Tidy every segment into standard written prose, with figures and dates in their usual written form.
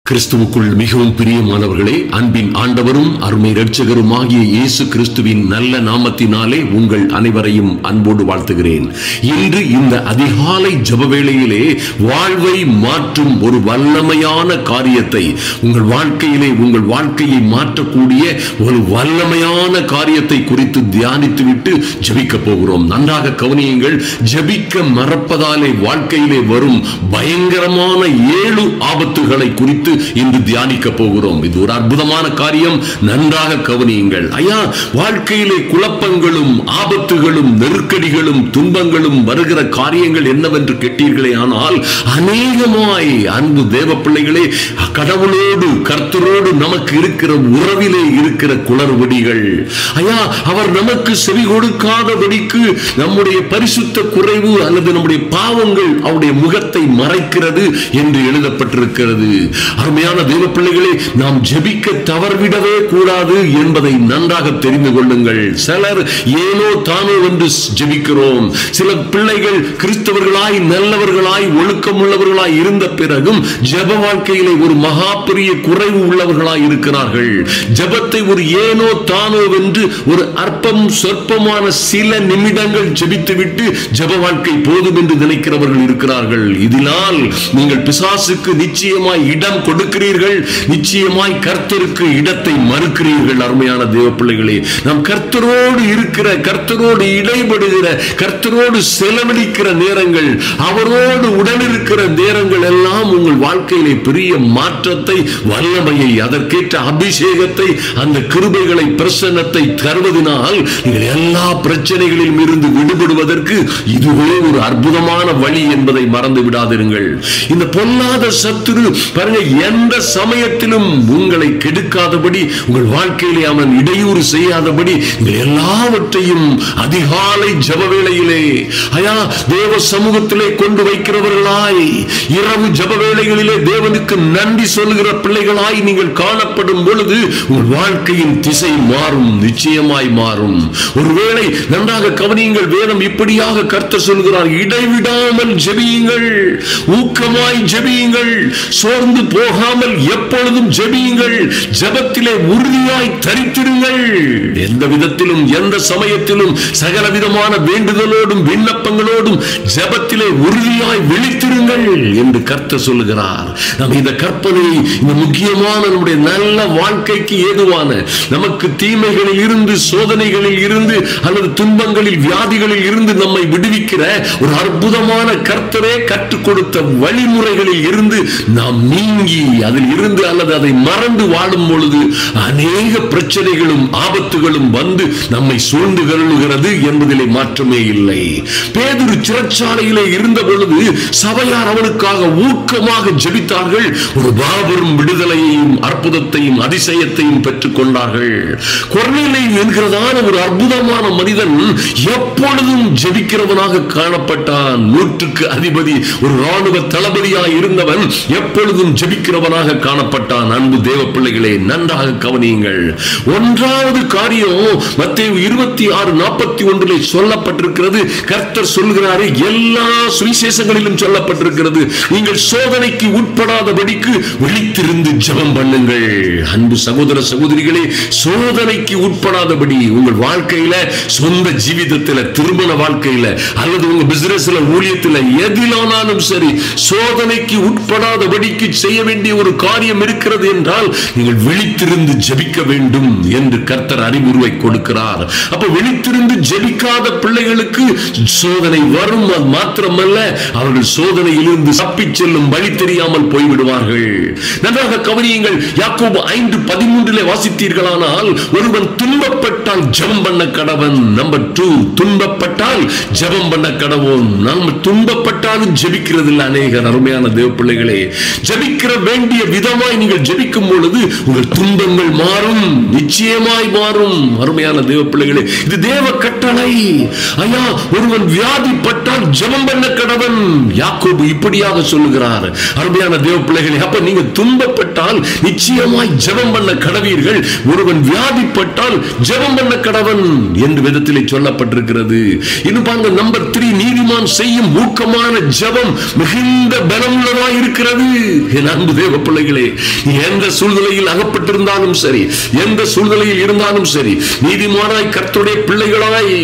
கிறிஸ்துவுக்குள் மிகவும் பிரியமானவர்களே, அன்பின் ஆண்டவரும் அருமை இரட்சகருமாகிய இயேசு கிறிஸ்துவின் நல்ல நாமத்தினாலே உங்கள் அனைவரையும் அன்போடு வாழ்த்துகிறேன். இன்று இந்த அதிகாலை ஜெபவேளையிலே வாழ்வை மாற்றும் ஒரு வல்லமையான காரியத்தை, உங்கள் வாழ்க்கையை மாற்றக்கூடிய ஒரு வல்லமையான காரியத்தை குறித்து தியானித்துவிட்டு ஜெபிக்க போகிறோம். நன்றாக கவனியுங்கள். ஜெபிக்க மறப்பதாலே வாழ்க்கையிலே வரும் பயங்கரமான 7 ஆபத்துகளை குறித்து இன்று தியானிக்க போகிறோம். இது ஒரு அற்புதமான காரியம். நன்றாக கவனியுங்கள். ஐயா, வாழ்க்கையிலே குழப்பங்களும் ஆபத்துகளும் நெருக்கடிகளும் துன்பங்களும் வருகிற காரியங்கள் என்னவென்று கேட்டீர்களே, ஆனால் அநேகமாய் அன்பு தேவ பிள்ளைகளே, கடவுளோடு கர்த்தரோடு நமக்கு இருக்கிற உறவிலே இருக்கிற குளறுபடிகள். ஐயா, அவர் நமக்கு செவி கொடுக்காதபடிக்கு நம்முடைய பரிசுத்த குறைவு அல்லது நம்முடைய பாவங்கள் அவருடைய முகத்தை மறைக்கிறது என்று எழுதப்பட்டிருக்கிறது. அருமையான தேவ பிள்ளைகளே, நாம் ஜெபிக்க தவறிவிடவே கூடாது என்பதை நன்றாக தெரிந்து கொள்ளுங்கள். சிலர் ஏனோ தானோ என்று ஜெபிக்கிறோம். சில பிள்ளைகள் கிறிஸ்தவர்களாய் நல்லவர்களாய் ஒழுக்கமுள்ளவர்களாய் இருந்த பிறகும் ஜெப வாழ்க்கையிலே ஒரு மகா பெரிய குறைவு உள்ளவர்களாய் இருக்கிறார்கள். ஜெபத்தை ஒரு ஏனோ தானோ என்று ஒரு அற்பம் சொற்பமான சில நிமிடங்கள் ஜெபித்துவிட்டு ஜெப வாழ்க்கை போதும் என்று நினைக்கிறவர்கள் இருக்கிறார்கள். இதனால் நீங்கள் பிசாசுக்கு நிச்சயமாய் இடம் கொடுக்கிறீர்கள், நிச்சயமாய் கர்த்தருக்கு இடத்தை மறுக்கிறீர்கள். அருமையான தேவ பிள்ளைகளே, நாம் கர்த்தரோடு இருக்கிற, கர்த்தரோடு இடைபடுகிற, கர்த்தரோடு செலவழிக்கிற நேரங்கள், அவரோடு உடனிருக்கிற நேரங்கள் எல்லாம் உங்கள் வாழ்க்கையிலே பெரிய மாற்றத்தை, வல்லமையை, அதற்கேற்ற அபிஷேகத்தை, அந்த கிருபைகளை, பிரசன்னத்தை தருவதனால் நீங்கள் எல்லா பிரச்சனைகளிலும் இருந்து விடுபடுவதற்கு இதுவே ஒரு அற்புதமான வழி என்பதை மறந்து விடாதிருங்கள். இந்த பொல்லாத சத்துரு பாருங்க, எந்த சமயத்திலும் உங்களை கெடுக்காதபடி, உங்கள் வாழ்க்கையிலே அவன் இடையூறு செய்யாதபடி நீங்கள் எல்லாவற்றையும் அதிகாலை ஜெபவேளையிலே ஐயா தேவ சமூகத்திலே கொண்டு வைக்கிறவர்களாய், இரவு ஜெபவேளைகளிலே தேவனுக்கு நன்றி சொல்லுகிற பிள்ளைகளாய் நீங்கள் காணப்படும் பொழுது உங்கள் வாழ்க்கையின் திசை மாறும், நிச்சயமாய் மாறும். ஒருவேளை நன்றாக கவனியுங்கள். வேதம் இப்படியாக கர்த்தர் சொல்கிறார், இடைவிடாமல் ஜெபியுங்கள், ஊக்கமாய் ஜெபியுங்கள், சோர்ந்து போகாமல் எப்பொழுதும் ஜெபியுங்கள், ஜெபத்திலே உறுதியாய் தரித்திருங்கள். எந்த விதத்திலும் எந்த சமயத்திலும் சகல விதமான வேண்டுதலோடும் விண்ணப்பங்களோடும் ஜெபத்திலே உறுதியாய் விழித்திருங்கள் என்று கர்த்தர் சொல்லுகிறார். நாம் இந்த கற்பனையை, இந்த முக்கியமான நம்முடைய நல்ல வாழ்க்கைக்கு ஏதுவான, நமக்கு தீமைகளில் இருந்து, சோதனைகளில் இருந்து அல்லது துன்பங்களில், வியாதிகளில் இருந்து நம்மை விடுவிக்கிற ஒரு அற்புதமான கர்த்தரே கற்றுக் கொடுத்த வழிமுறைகளில் இருந்து நாம் நீங்கி அதில் இருந்து அல்லது அதை மறந்து வாழும் பொழுது அநேக பிரச்சனைகளும் ஆபத்துகளும் வந்து நம்மை சூழ்ந்து கருளுகிறது என்பதிலே மாற்றமே இல்லை. பேதுரு சிறைச்சாலையிலே இருந்த பொழுது சபையார் அவனுக்காக ஊக்கமாக ஜெபித்தார்கள். ஒரு மாபெரும் விடுதலையையும் அற்புதத்தையும் அதிசயத்தையும் பெற்றுக் கொண்டார்கள். கொர்நேலியு என்கிறதான ஒரு அற்புதமான மனிதன் எப்பொழுதும் ஜெபிக்கிறவனாக காணப்பட்டான். 100க்கு அதிபதி, ஒரு ராணுவ தளபதியாய் இருந்தவன் எப்பொழுதும் ஜெபிக்கிறவனாக காணப்பட்டான். அன்பு தேவ பிள்ளைகளே, நன்றாக கவனியுங்கள். 1வது காரியம் மத்தேயு 26:41 சொல்லப்பட்டிருக்கிறது. கர்த்தர் சொல்கிறாரே, எல்லா சுவிசேஷங்களிலும் சொல்லப்பட்டிருக்கிறது, நீங்கள் சோதனைக்கு உட்படாதபடிக்கு விழித்திருந்து ஜெபம் பண்ணுங்கள். அன்பு சகோதர சகோதரிகளே, சோதனைக்கு உட்படாதபடி உங்கள் வாழ்க்கையில, சொந்த ஜீவிதத்தில், திருமண வாழ்க்கையில அல்லது உங்க பிசினஸ்ல, ஊழியத்தில், எதிலானாலும் சரி, சோதனைக்கு உட்படாதபடிக்கு செய்ய வேண்டிய ஒரு காரியம் இருக்கிறது என்றால் நீங்கள் விழித்திருந்து ஜெபிக்க வேண்டும் என்று கர்த்தர் அறிவுரை கொடுக்கிறார். அப்ப விழித்திருந்து ஜெபிக்காத பிள்ளைகளுக்கு சோதனை வரும். அது மாத்திரமல்ல, அவர்கள் சோதனையிலிருந்து தப்பிச் செல்லும் வழி தெரியாமல் போய்விடுவார்கள். நன்றாக கவனியுங்கள். யாக்கோபு 5:13 வாசித்தீர்களானால், ஒருவன் துன்பப்பட்டால் ஜெபம் பண்ண கடவன். நம்பர் 2, துன்பப்பட்டால் ஜெபம் பண்ண கடவோம். நம்ம துன்பப்பட்டாலும் ஜெபிக்கிறது இல்லை அநேகர். அருமையான தேவ பிள்ளைகளே, ஜெபிக்கிற வேண்டிய விதமாய் நீங்கள் ஜெபிக்கும் பொழுது உங்கள் துன்பங்கள் மாறும், நிச்சயமாய் மாறும். அருமையான தேவ பிள்ளைகளே, இது தேவ கட்டளை. ஐயா, ஒருவன் வியாதிப்பட்டால் ஜெபம் பண்ண கடவன். யாக்கோபு இப்படியாக சொல்லுகிறார். அருமையான தேவ பிள்ளைகளே, அப்ப நீங்க துன்பப்பட்டால் நிச்சயமாய் ஜெபம் பண்ண கடவீர்கள். ஒருவன் வியாதிப்பட்டால் ஜெபம் பண்ண கடவன் என்று வேதத்திலே சொல்லப்பட்டிருக்கிறது. இன்னும் பாருங்க, நம்பர் 3, நீதிமான் செய்யும் ஊக்கமான ஜெபம் மிகுந்த பலமுள்ளதாய் இருக்கிறது. என் அன்பு தேவ பிள்ளைகளே, எந்த சூழ்நிலையில் அகப்பட்டிருந்தாலும் சரி, எந்த சூழ்நிலையில் இருந்தாலும் சரி, நீதிமானாய் கர்த்தருடைய பிள்ளைகளாய்,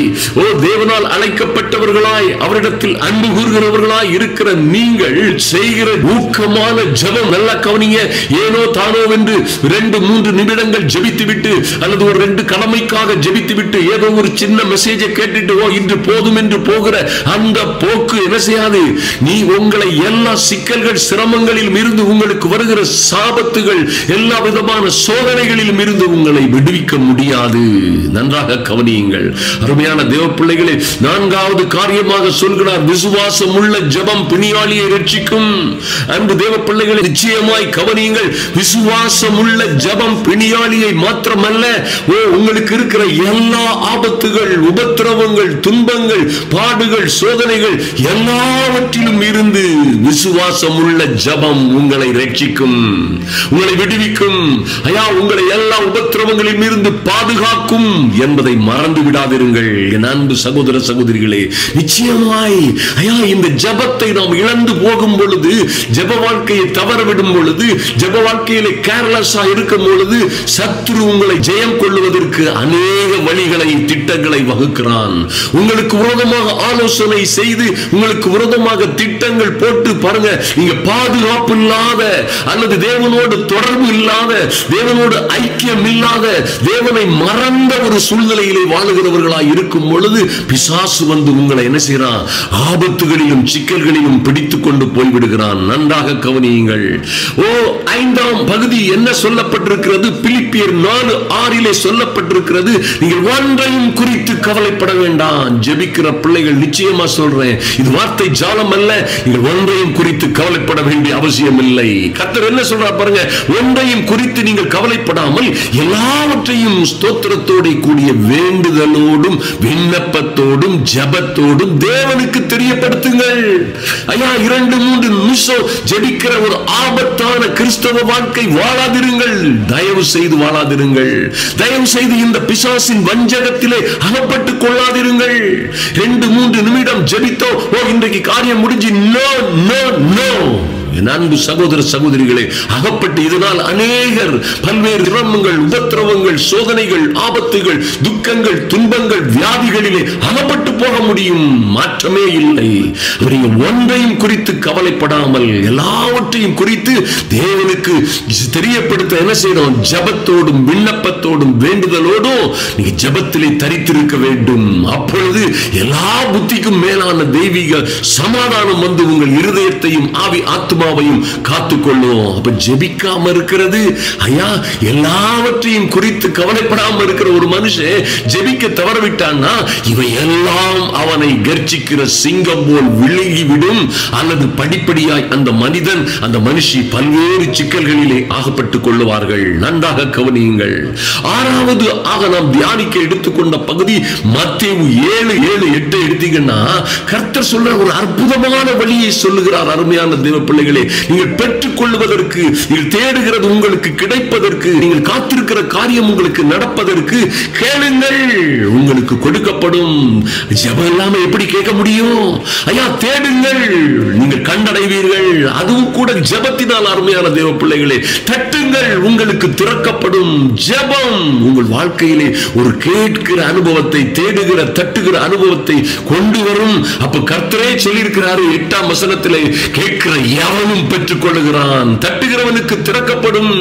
தேவனால் அழைக்கப்பட்டவர்களாய், அவரிடத்தில் அன்பு கூறுகிறவர்களாய் இருக்கிற நீங்கள் செய்கிற ஊக்கமான ஜெபம் நல்லா கவனிங்க. ஏனோ தானோ என்று 2-3 நிமிடங்கள் ஜெபித்து விட்டு, அல்லது ஒரு 2 கடமைக்காக ஜெபித்து விட்டு, ஏதோ ஒரு சின்ன மெசேஜை கேட்டுட்டு இன்று போதும் என்று போகிற அந்த போக்கு என்ன செய்யாது? நீ உங்களை எல்லா சிக்கல்கள், சிரமங்களிலும் இருந்து, உங்களுக்கு வருகிற சாபத்துகள், எல்லா விதமான சோதனைகளிலும் இருந்து உங்களை விடுவிக்க முடியாது. நன்றாக கவனியுங்கள் அருமையான தேவ பிள்ளைகளே. 4வது காரியமாக சொல்கிறார், விசுவாசம் உள்ள ஜெபம் பிணியாளியை ரட்சிக்கும். அன்பு தேவ பிள்ளைகளை நிச்சயமாய் கவனியுங்கள். விசுவாசம் உள்ள ஜெபம் பிணியாளியை மாத்திரமல்ல, உங்களுக்கு இருக்கிற எல்லா ஆபத்துகள், உபத்திரவங்கள், துன்பங்கள், பாடுகள், சோதனைகள் எல்லாவற்றிலும் இருந்து விசுவாசம் உள்ள ஜெபம் உங்களை ரட்சிக்கும், உங்களை விடுவிக்கும். ஐயா, உங்களை எல்லா உபத்திரவங்களிலும் இருந்து பாதுகாக்கும் என்பதை மறந்து விடாதிருங்கள் என் அன்பு சகோதர சகோதரிகளே. நிச்சயமாய் ஐயா, இந்த ஜெபத்தை நாம் இழந்து போகும் பொழுது, ஜெப வாழ்க்கையை தவறவிடும் பொழுது, ஜெப வாழ்க்கையிலே கேர்லெஸ்ஸா இருக்கும் பொழுது, சத்துரு உங்களை ஜெயம் கொள்வதற்கு அநேக வழிகளை, திட்டங்களை வகுக்கிறான். உங்களுக்கு விரோதமாக ஆலோசனை செய்து, உங்களுக்கு விரோதமாக திட்டங்கள் போட்டு பாருங்க, நீங்க பாதுகாப்பு இல்லாத, அல்லது தேவனோடு தொடர்பு இல்லாத, தேவனோடு ஐக்கியம் இல்லாத, தேவனை மறந்த ஒரு சூழ்நிலையிலே வாழுகிறவர்களாய் இருக்கும் பொழுது பிசாசு வந்து உங்களை என்ன செய்யறான்? ஆபத்துகளிலும் சிக்கல்களிலும் பிடித்துக் கொண்டு போய்விடுகிறான். நன்றாக கவனியுங்கள். 5ஆம் பகுதி என்ன சொல்லப்பட்டிருக்கிறது? பிலிப்பியர் 4:6 சொல்லப்பட்டிருக்கிறது, நீங்கள் ஒன்றையும் குறித்து கவலைப்பட வேண்டாம். ஜெபிக்கிற பிள்ளைகள் நிச்சயமா சொல்றேன், இது வார்த்தை ஜாலம் அல்ல. நீங்கள் ஒன்றையும் குறித்து கவலைப்பட வேண்டிய அவசியம் இல்லை. கர்த்தர் என்ன சொல்றார் பாருங்க, ஒன்றையும் குறித்து நீங்கள் கவலைப்படாமல் எல்லாவற்றையும் ஸ்தோத்திரத்தோட கூடிய வேண்டுதலோடும் விண்ணப்பத்தோடும் ஜெபத்தோடும் தேவனுக்கு தெரியப்படுத்துங்கள். ஐயா, 2-3 நிமிஷம் ஜெபிக்கிற ஒரு ஆபத்தான கிறிஸ்தவ வாழ்க்கை வாழாதிருங்கள். தயவு செய்து வாழாதிருங்கள். தயவு செய்து இந்த பிசாசின் வஞ்சகத்திலே அகப்பட்டுக் கொள்ளாதிருங்கள். 2-3 நிமிடம் ஜெபித்தோ இன்றைக்கு காரியம் முடிஞ்சு, நோ நோ நோ. என் அன்பு சகோதர சகோதரிகளே, அகப்பட்டு இதனால் அநேகர் பல்வேறு சிரமங்கள், உபத்திரவங்கள், சோதனைகள், ஆபத்துகள், துக்கங்கள், துன்பங்கள், வியாதிகளிலே அகப்பட்டு போக முடியும். மாற்றமே இல்லை. நீங்கள் ஒன்றையும் குறித்து கவலைப்படாமல் எல்லாவற்றையும் குறித்து தேவனுக்கு தெரியப்படுத்த என்ன செய்யணும்? ஜெபத்தோடும் விண்ணப்பத்தோடும் வேண்டுதலோடும் நீங்க ஜெபத்திலே தரித்திருக்க வேண்டும். அப்பொழுது எல்லா புத்திக்கும் மேலான தெய்வீக சமாதானம் வந்து உங்கள் இருதயத்தையும் ஆவி ஆத்துமா காத்துக்கொள்ளும். அப்ப ஜெபிக்காம இருக்கிறது, ஐயா, எல்லாவற்றையும் குறித்து கவலைப்படாம இருக்கிற ஒரு மனுஷன் ஜெபிக்க தவறவிட்டான்னா இவை எல்லாம் அவனை கர்ச்சிக்கிற சிங்கம் போல் விழுங்கிவிடும். அல்லது படிப்படியாய் அந்த மனிதன், அந்த மனுஷி பல்வேறு சிக்கல்களிலே ஆகப்பட்டுக் கொள்ளுவார்கள். நன்றாக கவனியுங்கள். 6வது ஆக நாம் தியானிக்க எடுத்துக்கொண்ட பகுதி மத்தேயு 7:7-8 எடுத்தீங்கன்னா கர்த்தர் சொல்ற ஒரு அற்புதமான வழியை சொல்லுகிறார். அருமையான தேவ பிள்ளைகளே, நீங்கள் பெற்றுக் கொள்வதற்கு, நீங்கள் தேடுகிறது உங்களுக்கு கிடைப்பதற்கு, நீங்கள் காத்திருக்கிற காரியம் உங்களுக்கு நடப்பதற்கு கேளுங்கள், உங்களுக்கு கொடுக்கப்படும். ஜெபம் இல்லாம எப்படி கேட்க முடியும்? ஐயா, தேடுங்கள், நீங்கள் கண்டடைவீர்கள். அதுவும் கூட ஜெபத்தினால். அருமையான தேவ பிள்ளைகளே, தட்டுங்கள், உங்களுக்கு திறக்கப்படும். ஜெபம் உங்கள் வாழ்க்கையிலே ஒரு கேட்கிற அனுபவத்தை, தேடுகிற தட்டுகிற அனுபவத்தை கொண்டு வரும். அப்ப கர்த்தரே சொல்லியிருக்கிறாரு 8ஆம் வசனத்திலே, கேட்கிற எவனும் பெற்றுக் கொள்ளுகிறான், தட்டுகிறவனுக்கு திறக்கப்படும்,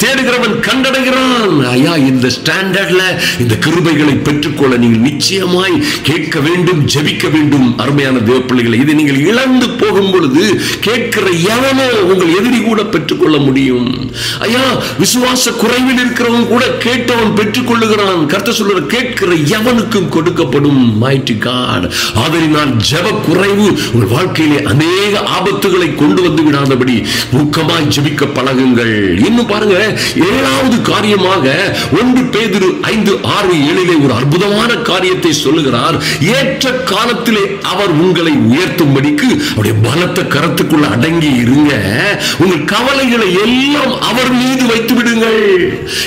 தேடுகிறவன் கண்டடைகிறான். ஐயா, இந்த ஸ்டாண்டர்ட்ல இந்த கிருபைகளை பெற்றுக்கொள்ள நீங்கள் நிச்சயமாய் கேட்க வேண்டும், ஜெபிக்க வேண்டும். அருமையான தேவ பிள்ளைகளை, இதை நீங்கள் இழந்து போகும் பொழுது கேட்கிற எவனோ உங்கள் எதிரி கூட பெற்றுக்கொள்ள முடியும். ஐயா, விசுவாச குறைவில் இருக்கிறவன் கூட கேட்டவன் பெற்றுக் கொள்ளுகிறான். கர்த்தர் சொல்ற, கேட்கிற எவனுக்கும் கொடுக்கப்படும். Mighty God. ஆதலினால் ஜெப குறைவு உங்கள் வாழ்க்கையிலே அநேக ஆபத்துகளை கொண்டு வந்து விடாதபடி ஊக்கமாய் ஜெபிக்க பழகுங்கள். இன்னும் பாருங்க, 7வது இரண்டாவது காரியமாக 1 பேதுரு 5:6-7 ஒரு அற்புதமான காரியத்தை சொல்லுகிறார். ஏற்ற காலத்திலே அவர் உங்களை உயர்த்தும்படிக்கு அவருடைய பலத்த கரத்துக்குள்ள அடங்கி இருங்க. உங்கள் கவலைகளை எல்லாம் அவர் மீது வைத்து விடுங்கள்.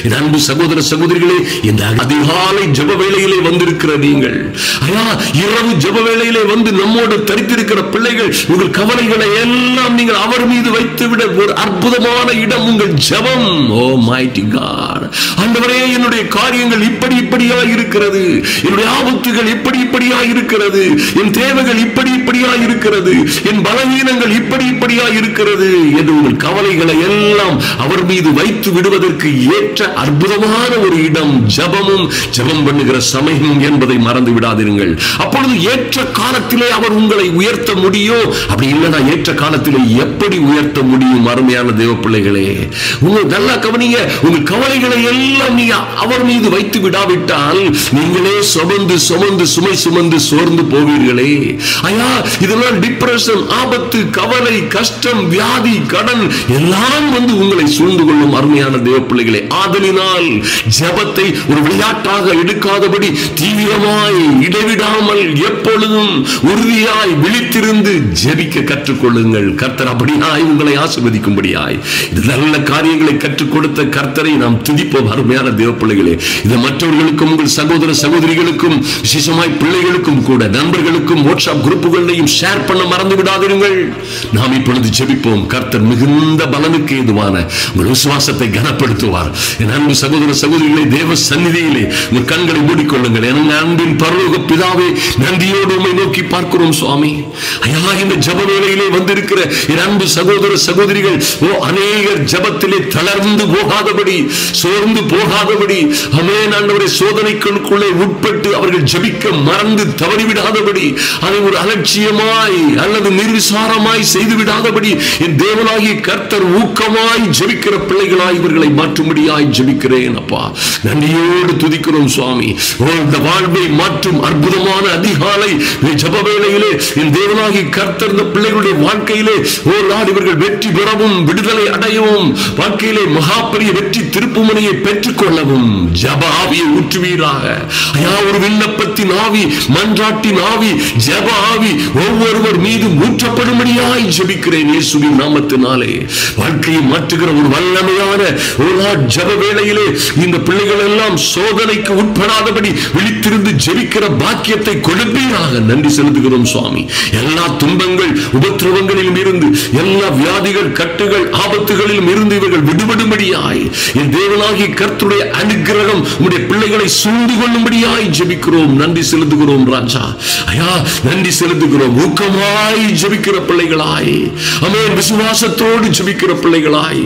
என் அன்பு சகோதர சகோதரிகளே, இந்த அதிகாலை ஜெப வேளையிலே வந்திருக்கிற நீங்கள், இரவு ஜெப வேளையிலே வந்து நம்மோடு தரித்திருக்கிற பிள்ளைகள், உங்கள் கவலைகளை எல்லாம் நீங்கள் அவர் மீது வைத்துவிட ஒரு அற்புதமான இடம் உங்கள் ஜெபம். ஓ மைட்டி காட், ஆண்டவரே, என்னுடைய காரியங்கள் இப்படியா இருக்கிறது, என்னுடைய ஆபத்துகள் இப்படியா இருக்கிறது, என் தேவைகள் இப்படியா இருக்கிறது, என் பலவீனங்கள் இப்படியா இருக்கிறது என்று உங்கள் கவலைகளை எல்லாம் அவர் மீது வைத்து விடுவதற்கு ஏற்ற அற்புதமான ஒரு இடம் ஜெபமும் ஜெபம் பண்ணுகிற சமயம் என்பதை மறந்து விடாதீர்கள். அப்பொழுது ஏற்ற காலத்திலே அவர் உங்களை உயர்த்த முடியும். அப்படி இல்லைனா ஏற்ற காலத்திலே எப்படி உயர்த்த முடியும்? அருமையான தேவ பிள்ளைகளே, உங்க நல்லா கவனிங்க. உங்கள் கவலைகளை எல்லாம் நீங்க அவர் மீது வைத்து விடாவிட்டால் நீங்களே சுமந்து சுமை சுமந்து சோர்ந்து போவீர்களே. ஐயா, இதனால் டிப்ரெஷன், ஆபத்து, கவலை, கஷ்டம், வியாதி, கடன் எல்லாம் வந்து உங்களை சூழ்ந்து கொள்ளும். அருமையான தேவ பிள்ளைகளே, ஆதலினால் ஜெபத்தை ஒரு விளையாட்டாக எடுக்காதபடி தீவிரமாய் இடைவிடாமல் எப்பொழுதும் உறுதியாய் விழித்திருந்து ஜெபிக்க கற்றுக்கொள்ளுங்கள். கர்த்தர் அப்படியாய் உங்களை ஆசீர்வதிக்கும்படியாய் இது நல்ல காரியங்களை கற்றுக் கொடுத்த கர்த்தரை நாம் துதிப்போம். அருமையான தேவ பிள்ளைகளே, இது மற்றவர்களுக்கும் உங்கள் சகோதர சகோதரிகளுக்கும் விசேஷமாய் பிள்ளைகளுக்கும் கூட நண்பர்களுக்கும் வாட்ஸ்அப் குரூப்புகளையும் ஷேர் பண்ண மறந்து விடாதீர்கள். நாம் இப்பொழுது ஜெபிப்போம். கர்த்தர் மிகுந்த பலனுக்கு ஏதுவான உங்கள் விசுவாசத்தை கனப்படுத்துவார். என் அன்பு சகோதர சகோதரிகளை, தேவ சந்நிதியிலே உங்கள் கண்களை மூடிக்கொள்ளுங்கள். என் அன்பின் பரலோக பிதாவே, நன்றியோடு உம்மை நோக்கி பார்க்கிறோம் சுவாமி. ஐயா, இந்த ஜெப வேளையிலே வந்திருக்கிற என் அன்பு சகோதர சகோதரிகள் அநேகர் ஜெபத்திலே தளர்ந்து போகாதபடி, சோர்ந்து போகாதபடி, ஆமென் ஆண்டவரே, சோதனைகளுக்குள்ளே உட்பட்டு அவர்கள் ஜெபிக்க மறந்து தவறிவிடாதபடி, அதை ஒரு அலட்சியமாய் அல்லது நிர்விசாரமாய் செய்து விடாதபடி என் தேவனாகிய கர்த்தர் ஊக்கமாய் ஜெபிக்கிற பிள்ளைகளாய் இவர்களை மாற்றும்படியாய் ஜெபிக்கிறேன். அப்பா, நன்றியோடு துதிக்கிறோம் சுவாமி. இந்த வாழ்வை மாற்றும் அற்புதமான அதிகாலை ஜெப வேளையிலே என் தேவனாகிய கர்த்தர் இந்த பிள்ளைகளுடைய வாழ்க்கையிலே இவர்கள் வெற்றி பெறவும், விடுதலை அடையவும், வாழ்க்கையிலே மகாபெரிய வெற்றி திருப்புமுனையை பெற்றுக் கொள்ளவும் ஜெப ஆவியை ஊற்றுவீராக. ஐயா, ஒரு விண்ணப்பத்தின் ஆவி, மன்றாட்டின் ஆவி, ஜெப ஆவி ஒவ்வொருவர் மீதும் ஊற்றப்படும்படியாய் ஜெபிக்கிறேன் இயேசுவின் நாமத்தினாலே. வாழ்க்கையை மாற்றுகிற ஒரு வல்லமையான ஜெப வேளையிலே இந்த பிள்ளைகள் எல்லாம் சோதனைக்கு உட்படாதபடி விழித்திருந்து ஜெபிக்கிற பாக்கியத்தை கொடுப்பீராக. நன்றி செலுத்துகிறோம் சுவாமி. எல்லா துன்பங்கள், உபத்திரவங்களிலும் இருந்து, எல்லா வியாதிகள், கட்டுகள், ஆபத்துகளிலும் இருந்து இவர்கள் விடுபடும்படியாய் என் தேவனாகிய கர்த்தருடைய அனுக்கிரகம் உம்முடைய பிள்ளைகளை சூழ்ந்து கொள்ளும்படியாய் ஜெபிக்கிறோம். நன்றி செலுத்துகிறோம் ராஜா. ஐயா, நன்றி செலுத்துகிறோம். ஊக்கமாய் ஜெபிக்கிற பிள்ளைகளாய், ஆமென், விசுவாசத்தோடு ஜெபிக்கிற பிள்ளைகளாய்,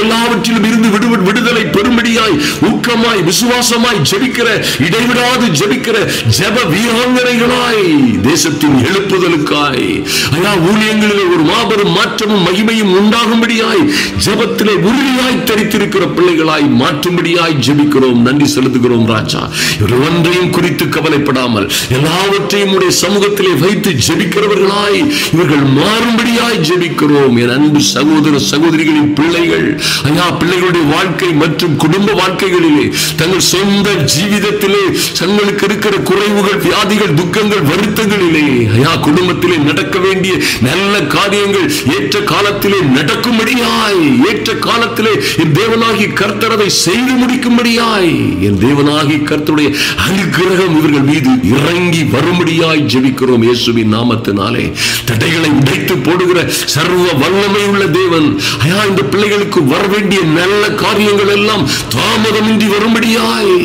எல்லாவற்றிலும் இருந்து விடுதலை பெறும்படியாய் ஊக்கமாய் விசுவாசமாய் ஜெபிக்கிற, இடைவிடாது ஜெபிக்கிற ஜெப வீராங்கனைகளாய் தேசத்தின் எழுப்புதலுக்காய், ஐயா, ஊழியங்களிலே ஒரு மாபெரும் மாற்றமும் மகிமையும் உண்டாகும்படியாய் ஜெபத்திலே உறுதியாய் தரித்திருக்கிற பிள்ளைகளாய் மாற்றும்படியாய் ஜெபிக்கிறோம். நன்றி செலுத்துகிறோம் ராஜா. இவர்கள் ஒன்றையும் குறித்து கவலைப்படாமல் எல்லாவற்றையும் உடைய சமூகத்திலே வைத்து ஜெபிக்கிறவர்களாய் இவர்கள் மாறும்படியாய் ஜெபிக்கிறோம். என் அன்பு சகோதர சகோதரிகளின் பிள்ளைகள், ஐயா, பிள்ளைகளுடைய வாழ்க்கை மற்றும் குடும்ப வாழ்க்கைகளிலே, தங்கள் சொந்த ஜீவிதத்திலே தங்களுக்கு இருக்கிற குறைவுகள், வியாதிகள், துக்கங்கள், வருத்தங்களிலே, ஐயா, குடும்பத்திலே நடக்க வேண்டிய நல்ல காரியங்கள் ஏற்ற காலத்திலே நடக்கும்படியாய், ஏற்ற காலத்திலே என் தேவனாகி கர்த்தர் அதை செய்து முடிக்கும்படியாய் என் தேவனாகி கர்த்தருடைய அனுக்கிரகம் இவர்கள் மீது இறங்கி வரும்படியாய் ஜெபிக்கிறோம் இயேசுவின் நாமத்தினாலே. தடைகளை உடைத்து போடுகிற சர்வ வல்லமை உள்ள தேவன், ஐயா, இந்த பிள்ளைகளுக்கு வர வேண்டிய நல்ல காரியங்கள் எல்லாம் தாமதமின்றி வரும்படியாய்,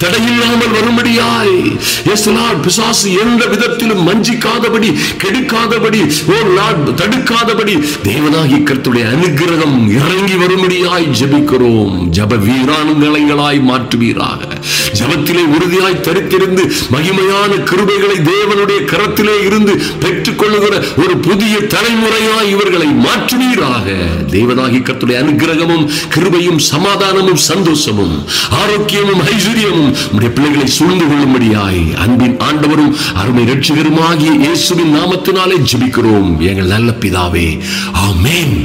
தடையில்லாமல் வரும்படியாய், பிசாசு எந்த விதத்திலும் மஞ்சிக்காதபடி, கெடுக்காதபடி, தடுக்காதபடி தேவனாகிய கர்த்தருடைய அனுக்கிரகம் இறங்கி வரும்படியாய் ஜெபிக்கிறோம். ஜெப வீராங்கனைகளாய் மாற்றுவீராக. ஜெபத்திலே உறுதியாய் தரித்திருந்து மகிமையான கிருபைகளை தேவனுடைய கரத்திலே இருந்து பெற்றுக் கொள்ளுகிற ஒரு புதிய தலைமுறையாய் இவர்களை மாற்றுவீராக. தேவனாகிய கர்த்தருடைய அனுக்கிரகமும் கிருபையும் சமாதானமும் சந்தோஷமும் ஆரோக்கியமும் ஐஸ்வர்யமும் நம்முடைய பிள்ளைகளை சூழ்ந்து கொள்ளும்படியாய் அன்பின் ஆண்டவரும் அருமை இரட்சகருமாகிய இயேசுவின் நாமத்தினாலே ஜெபிக்கிறோம் எங்கள் நல்ல பிதாவே, ஆமென்.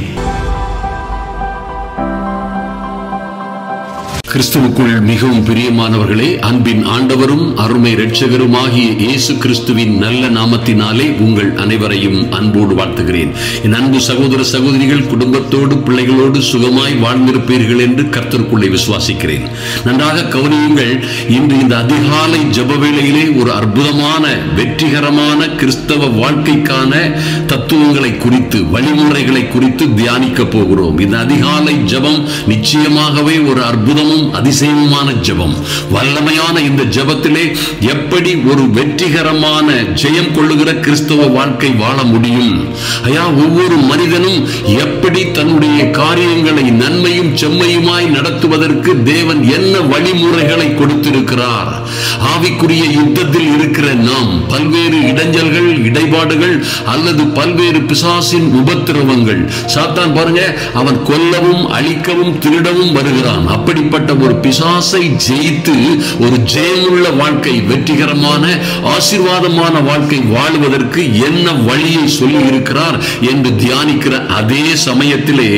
கிறிஸ்துவுக்குள் மிகவும் பிரியமானவர்களே, அன்பின் ஆண்டவரும் அருமை இரட்சகருமாகிய இயேசு கிறிஸ்துவின் நல்ல நாமத்தினாலே உங்கள் அனைவரையும் அன்போடு வாழ்த்துகிறேன். என் அன்பு சகோதர சகோதரிகள் குடும்பத்தோடு பிள்ளைகளோடு சுகமாய் வாழ்ந்திருப்பீர்கள் என்று கர்த்தருக்குள்ளே விசுவாசிக்கிறேன். நன்றாக கவனியுங்கள். இன்று இந்த அதிகாலை ஜெப வேளையிலே ஒரு அற்புதமான வெற்றிகரமான கிறிஸ்தவ வாழ்க்கைக்கான தத்துவங்களை குறித்து, வழிமுறைகளை குறித்து தியானிக்க போகிறோம். இந்த அதிகாலை ஜெபம் நிச்சயமாகவே ஒரு அற்புதமும் அதிசயமான ஜெபம். வல்லமையான இந்த ஜெபத்திலே எப்படி ஒரு வெற்றிகரமான ஜெயம் கொள்ளுகிற கிறிஸ்தவ வாழ்க்கை வாழ முடியும், ஒவ்வொரு மனிதனும் எப்படி தன்னுடைய காரியங்களை நன்மையும் செம்மையுமாய் நடத்துவதற்கு தேவன் என்ன வழிமுறைகளை கொடுத்திருக்கிறார். ஆவிக்குரிய யுத்தத்தில் இருக்கிற நாம் பல்வேறு இடைஞ்சல்கள், இடைபாடுகள் அல்லது பல்வேறு பிசாசின் உபத்திரவங்கள். சாத்தான் பாருங்க, அவன் கொல்லவும் அழிக்கவும் திருடவும் வருகிறான். அப்படிப்பட்ட ஒரு பிசாசை ஜெயித்து ஒரு ஜெயமுள்ள வாழ்க்கை, வெற்றிகரமான ஆசீர்வாதமான வாழ்க்கை வாழ்வதற்கு என்ன வழியை சொல்லி இருக்கிறார் என்று தியானிக்கிற அதே சமயத்திலே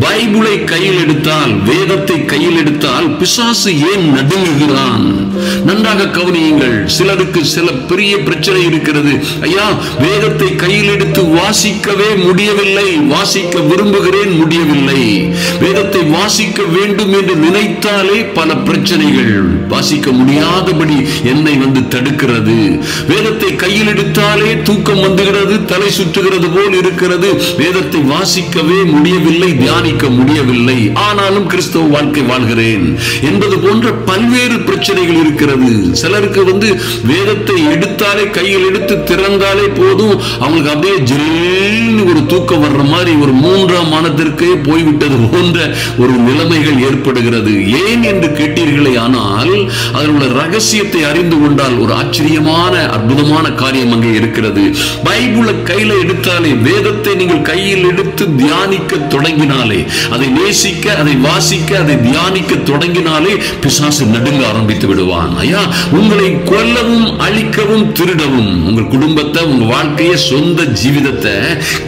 பைபிளை கையில் எடுத்தால், வேதத்தை கையில் எடுத்தால் பிசாசு ஏன் நடுங்குகிறான்? நன்றாக கவனியுங்கள். சிலருக்கு சில பெரிய பிரச்சனை இருக்கிறது. வேதத்தை கையில் எடுத்து வாசிக்கவே முடியவில்லை, வாசிக்க விரும்புகிறேன், முடியவில்லை. வேதத்தை வாசிக்க வேண்டும் என்று நினைத்தாலே பல பிரச்சனைகள், வாசிக்க முடியாதபடி என்னை தடுக்கிறது. வேதத்தை கையில் எடுத்தாலே தூக்கம் வந்துகிறது, தலை சுற்றுகிறது போல் இருக்கிறது. வேதத்தை வாசிக்கவே முடியவில்லை, தியானிக்க முடியவில்லை, ஆனாலும் கிறிஸ்தவ வாழ்க்கை வாழ்கிறேன் என்பது போன்ற பல்வேறு பிரச்சனைகள் இருக்கிறது. சிலருக்கு வேதத்தை எடுத்தாலே, கையில் எடுத்து திறந்தாலே போதும், அவங்களுக்கு அப்படியே ஜில்லுன்னு ஒரு தூக்கம் வர்ற மாதிரி, ஒரு மூன்றாம் மானத்திற்கே போய்விட்டது போன்ற ஒரு நிலைமைகள் ஏற்படுகிறது. ஏன் என்று கேட்டீர்களே, ஆனால் அதில் உள்ள ரகசியத்தை அறிந்து கொண்டால் ஒரு ஆச்சரியமான அற்புதமான காரியம் அங்கே இருக்கிறது. பைபிளை கையில எடுத்தாலே, வேதத்தை நீங்கள் கையில் எடுத்து தியானிக்க தொடங்கினாலே, அதை நேசிக்க, அதை வாசிக்க, அதை தியானிக்க தொடங்கினாலே பிசாசு நடுங்க ஆரம்பித்து விடுவான். உங்களை கொல்லவும் அழிக்கவும் திருடவும், உங்கள் குடும்பத்தை, உங்க வாழ்க்கையை, சொந்த ஜீவிதத்தை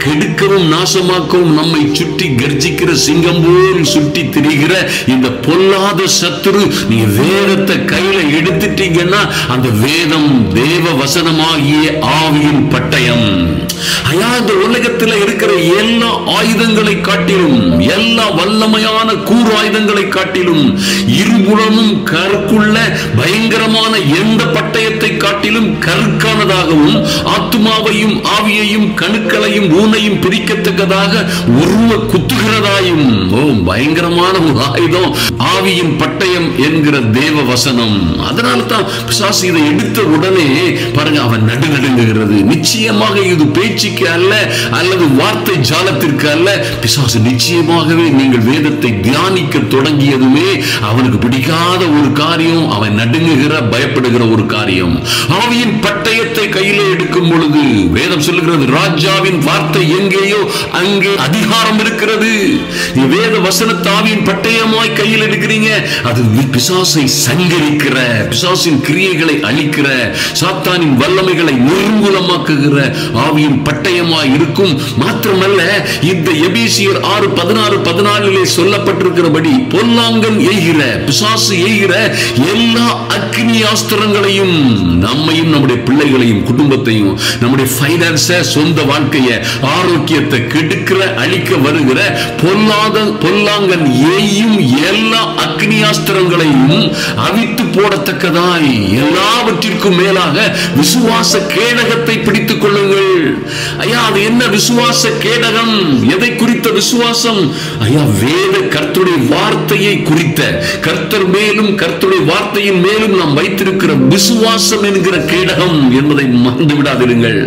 கெடுக்கவும் நாசமாக்கவும் நம்மை சுற்றி கர்ஜிக்கிற சிங்கம் போல் சுற்றி திரிகிற இந்த பொல்லாத சத்துரு, நீங்க வேதத்தை கையில எடுத்துட்டீங்கன்னா அந்த வேதம் தேவ வசனமாகிய ஆவியின் பட்டயம். இந்த உலகத்தில் இருக்கிற எல்லா ஆயுதங்களை காட்டிலும், எல்லா வல்லமையான கூர் ஆயுதங்களை காட்டிலும், இருபுறமும் கற்குள்ள பயங்கரமான எந்த பட்டயத்தை காட்டிலும் கற்கானதாகவும், ஆத்துமாவையும் ஆவியையும் கணுக்களையும் ஊனையும் பிரிக்கத்தக்கதாக உருவ குத்துகிறதாயும் பயங்கரமான ஒரு ஆயுதம் ஆவியின் பட்டயம் என்கிற தேவ வசனம். அதனால தான் பிசாசு இதை எடுத்த உடனே பாருங்க, அவன் நடுநடுங்குகிறது. நிச்சயமாக இது பேச்சுக்கு அல்ல, அல்லது வார்த்தை ஜாலத்திற்கு அல்ல. பிசாசு நிச்சயமாகவே நீங்கள் வேதத்தை தியானிக்க தொடங்கியதுமே அவனுக்கு பிடிக்காத ஒரு காரியம், அவன் நடுங்குகிற, பயப்படுகிற ஒரு காரியம். ஆவியின் பட்டயத்தை கையிலே எடுக்கும் பொழுது வேதம் சொல்லுகிறது, ராஜாவின் வார்த்தை எங்கேயோ அங்கே அதிகாரம் இருக்கிறது. வேத வசனத்தை ஆவியின் பட்டயமாய் கையில் எடுக்கிறீங்க, அது பிசாசை சங்கரிக்கிற, பிசாசின் கிரியைகளை அழிக்கிற, சாத்தானின் வல்லமைகளை நிர்மூலமாக்குகிற ஆவியின் பட்டயமாய் இருக்கும். மாத்திரமல்ல, இந்த எபேசியர் 6:16-14 சொல்லப்பட்டிருக்கிறபடி பொல்லாங்கன் எய்கிற, பிசாசு எய்கிற எல்லா அக்னி ஆஸ்திரங்களையும், நம்மையும் நம்முடைய பிள்ளைகளையும் குடும்பத்தையும் நம்முடைய பைனான்ஸ, சொந்த வாழ்க்கையை, ஆரோக்கியத்தை கெடுக்கிற, அழிக்க வருகிற பொல்லாங்கன் எய்யும் எல்லா அக்னியாஸ்திரங்களையும் அவித்து போடத்தக்கதாய் எல்லாவற்றிற்கும் மேலாக விசுவாச கேடகத்தை பிடித்துக் கொள்ளுங்கள். அது என்ன விசுவாச கேடகம்? எதை குறித்த விசுவாசம்? வேத கர்த்தருடைய வார்த்தையை குறித்த, கர்த்தர் மேலும் கர்த்தருடைய வார்த்தையின் மேலும் நாம் வைத்திருக்கிற விசுவாசம் என்கிற கேடகம் என்பதை மறந்து விடாதிருங்கள்.